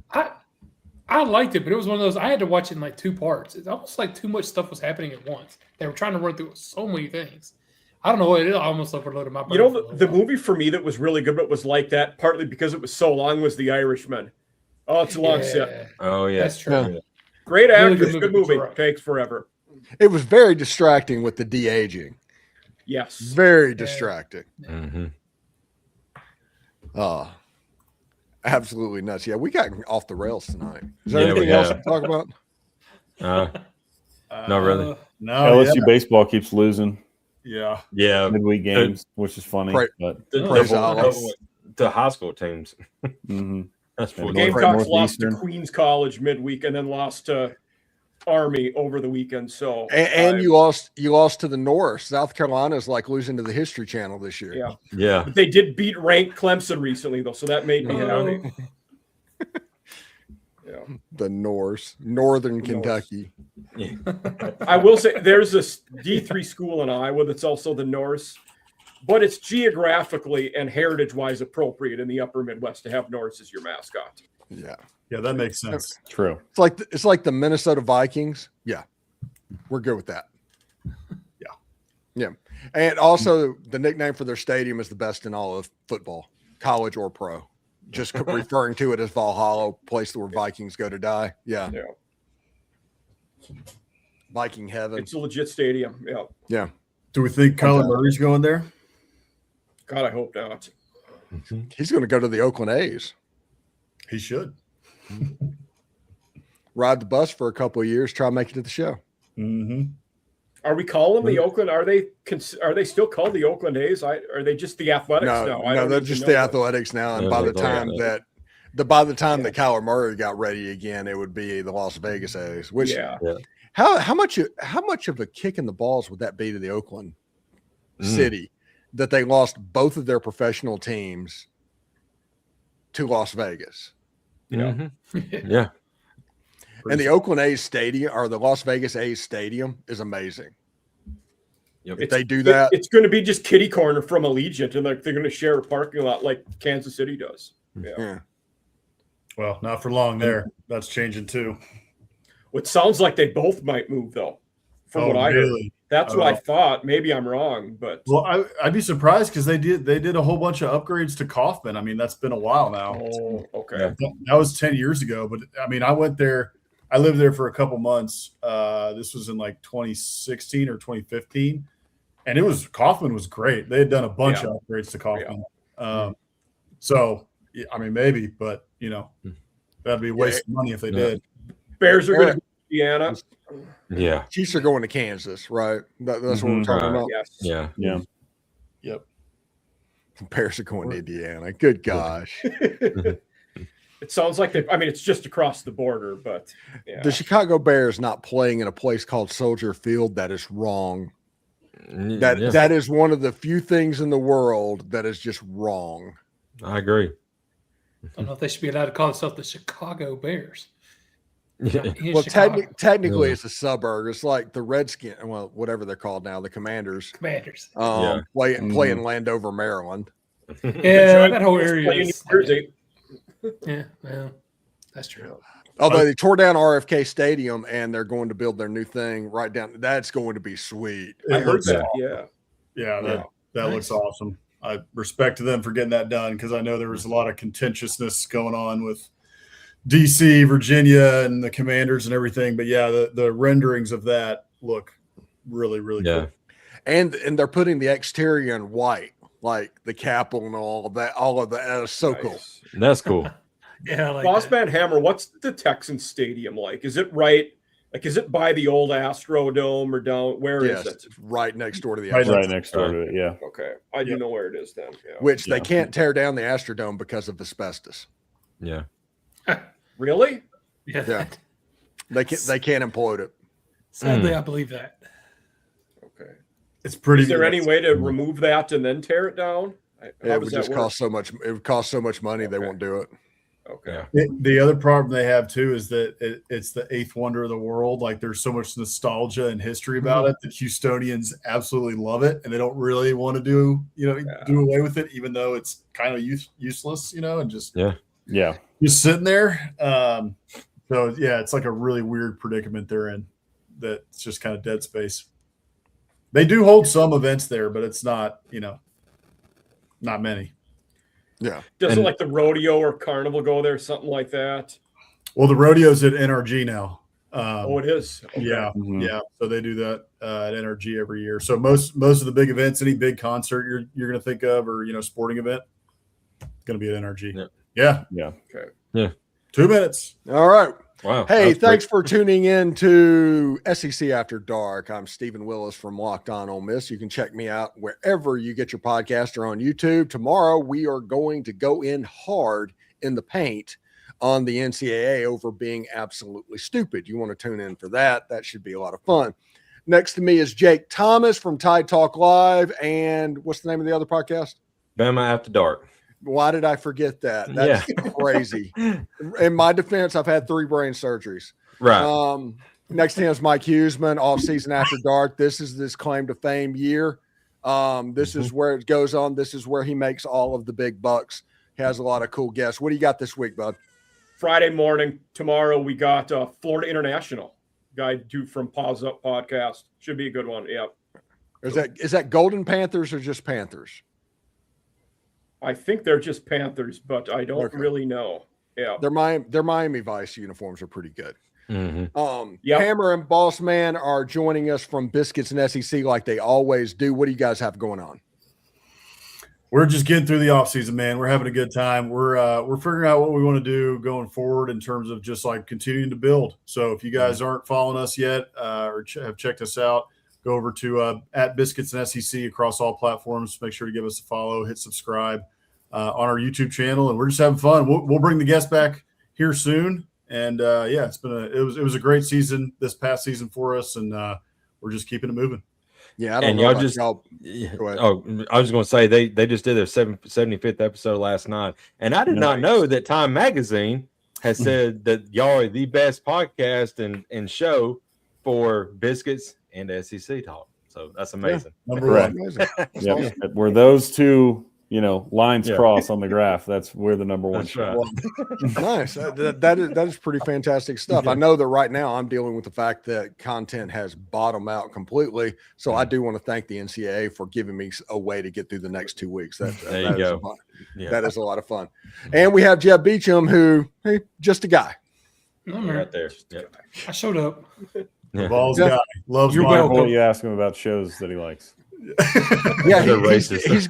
I liked it, but it was one of those I had to watch it in like 2 parts. It's almost like too much stuff was happening at once. They were trying to run through so many things. I don't know what it is. I almost overloaded my brain. You know, for a little the while. movie for me that was really good, but was like that partly because it was so long, was The Irishman. Oh, it's a long set. Oh yeah. That's true. Yeah. Great Really actors, good good movie, movie. but right. Takes forever. It was very distracting with the de-aging. Yes. Very distracting. Mm-hmm. Oh, absolutely nuts. Yeah, we got off the rails tonight. Is there Yeah, we anything else have. to talk about? Not really. No, LSU baseball keeps losing yeah. Yeah. midweek games, which is funny. Pray- But The, Praise the- Allah. the high school teams. mhm. That's Yeah, what Gamecocks lost to Northeastern. Queens College midweek and then lost to Army over the weekend. So And you lost to the North. South Carolina is like losing to the History Channel this year. yeah. Yeah. But they did beat ranked Clemson recently though, so that made me Oh. happy. Yeah. The Northern North. Kentucky. I will say there's a D3 school in Iowa that's also the Norse, but it's geographically and heritage-wise appropriate in the upper Midwest to have Norse as your mascot. Yeah. Yeah, that makes sense. True. It's like the Minnesota Vikings. Yeah. We're good with that. Yeah. Yeah. And also the nickname for their stadium is the best in all of football, college or pro. Just referring to it as Valhalla, place where Vikings go to die. Yeah. Yeah. Viking heaven. It's a legit stadium. Yeah. Yeah. Do we think Kyler Murray's going there? God, I hope not. He's going to go to the Oakland A's. He should. Ride the bus for a couple of years, try to make it to the show. Mm-hmm. Are we calling the Oakland? Are they still called the Oakland A's? Are they just the Athletics now? No, they're just the Athletics now. And by the time that Kyler Murray got ready again, it would be the Las Vegas A's. Which how much of a kick in the balls would that be to the Oakland city that they lost both of their professional teams to Las Vegas? Yeah. Yeah. And the Oakland A's stadium or the Las Vegas A's stadium is amazing. Yep. If they do that, it's going to be just kitty corner from Allegiant, and they're going to share a parking lot like Kansas City does. Yeah. Well, not for long there. That's changing too. It sounds like they both might move, though, from what I heard. That's what I thought. Maybe I'm wrong, but I'd be surprised because they did a whole bunch of upgrades to Kauffman. I mean, that's been a while now. Oh, okay. That was 10 years ago. But I mean, I went there. I lived there for a couple months. This was in like 2016 or 2015, and Kauffman was great. They had done a bunch of upgrades to Kauffman. So I mean, maybe, but that'd be a waste of money if they did. Bears are going to be Indiana. Yeah. Chiefs are going to Kansas, right? That's what we're talking about. Yes. Yeah. Yeah. Yep. Bears are going to Indiana. Good gosh. It sounds like it's just across the border, but the Chicago Bears not playing in a place called Soldier Field, that is wrong. That is one of the few things in the world that is just wrong. I agree. I don't know if they should be allowed to call themselves the Chicago Bears. Yeah. Well, technically, it's a suburb. It's like the Redskins, well, whatever they're called now, the Commanders. Playing Landover, Maryland. Yeah, that whole area is. Yeah, well, that's true. Although they tore down RFK Stadium and they're going to build their new thing right down. That's going to be sweet. I heard that. That looks awesome. I respect to them for getting that done because I know there was a lot of contentiousness going on with DC, Virginia, and the Commanders and everything. But the renderings of that look really, really cool. And they're putting the exterior in white, like the Capitol and all of that. All of that is so cool. That's cool. Yeah, like Bossman Hammer, what's the Texans stadium like? Is it right? Like, is it by the old Astrodome or down? Where is it? It's right next door to the right next door to it. Yeah. Okay, I do know where it is then. Yeah. Which they can't tear down the Astrodome because of asbestos. Yeah. Really? Yeah. They can't implode it. Sadly, I believe that. Okay. It's pretty. Is there any way to remove that and then tear it down? It would just cost so much. It would cost so much money. They won't do it. Okay. The other problem they have too is that it's the eighth wonder of the world. Like there's so much nostalgia and history about it that Houstonians absolutely love it, and they don't really want to do away with it, even though it's kind of useless, and just just sitting there. So it's like a really weird predicament they're in. That's just kind of dead space. They do hold some events there, but it's not not many. Yeah. Doesn't like the rodeo or carnival go there, something like that? Well, the rodeo's at NRG now. It is. Okay. Yeah. Yeah. So they do that at NRG every year. So most of the big events, any big concert you're going to think of, or sporting event, going to be at NRG. Yeah. Okay. Yeah. 2 minutes. All right. Wow. Hey, thanks for tuning in to SEC After Dark. I'm Stephen Willis from Locked On Ole Miss. You can check me out wherever you get your podcast or on YouTube. Tomorrow, we are going to go in hard in the paint on the NCAA over being absolutely stupid. You want to tune in for that. That should be a lot of fun. Next to me is Jake Thomas from Tide Talk Live. And what's the name of the other podcast? Bama After Dark. Why did I forget that? That's crazy. In my defense, I've had 3 brain surgeries. Right. Next to him is Mike Huseman, Off Season After Dark. This is this claim to fame year. This is where it goes on. This is where he makes all of the big bucks. He has a lot of cool guests. What do you got this week, bud? Friday morning, tomorrow, we got Florida International guy from Pause Up podcast. Should be a good one. Yeah. Is that Golden Panthers or just Panthers? I think they're just Panthers, but I don't really know. Yeah. Their Miami Vice uniforms are pretty good. Yep. Hammer and Boss Man are joining us from Biscuits and SEC like they always do. What do you guys have going on? We're just getting through the offseason, man. We're having a good time. We're figuring out what we want to do going forward in terms of just like continuing to build. So if you guys aren't following us yet or have checked us out, go over to at Biscuits and SEC across all platforms. Make sure to give us a follow, hit subscribe on our YouTube channel, and we're just having fun. We'll bring the guests back here soon. And yeah, it was a great season this past season for us, and we're just keeping it moving. Yeah, I don't know. I was going to say they just did their 75th episode last night, and I did not know that Time Magazine has said that y'all are the best podcast and show for Biscuits and SEC talk. So that's amazing. Yeah, number one. Yep. Were those two, lines cross on the graph? We're the number one show. Right. Nice. That is pretty fantastic stuff. I know that right now I'm dealing with the fact that content has bottomed out completely. So I do want to thank the NCAA for giving me a way to get through the next 2 weeks. That is fun. Yeah. That is a lot of fun. And we have Jeb Beecham, who just a guy. Right there. Yep. I showed up. Balls guy. Loves What you ask him about shows that he likes. Yeah,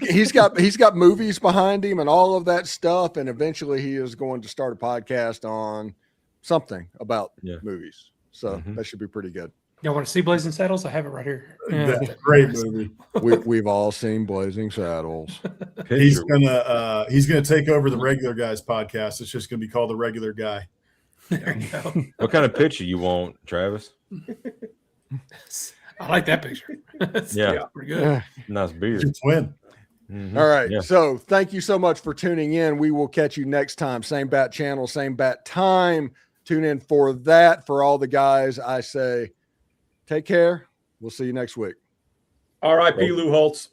he's got movies behind him and all of that stuff, and eventually he is going to start a podcast on something about movies. So that should be pretty good. Y'all want to see Blazing Saddles? I have it right here. That's a great movie. We've all seen Blazing Saddles. He's gonna take over the Regular Guys podcast. It's just gonna be called The Regular Guy. There you go. What kind of picture you want, Travis? I like that picture. Yeah, pretty good. Nice beard. It's your twin. All right. Yeah. So thank you so much for tuning in. We will catch you next time. Same bat channel, same bat time. Tune in for that. For all the guys, I say take care. We'll see you next week. R.I.P. Lou Holtz.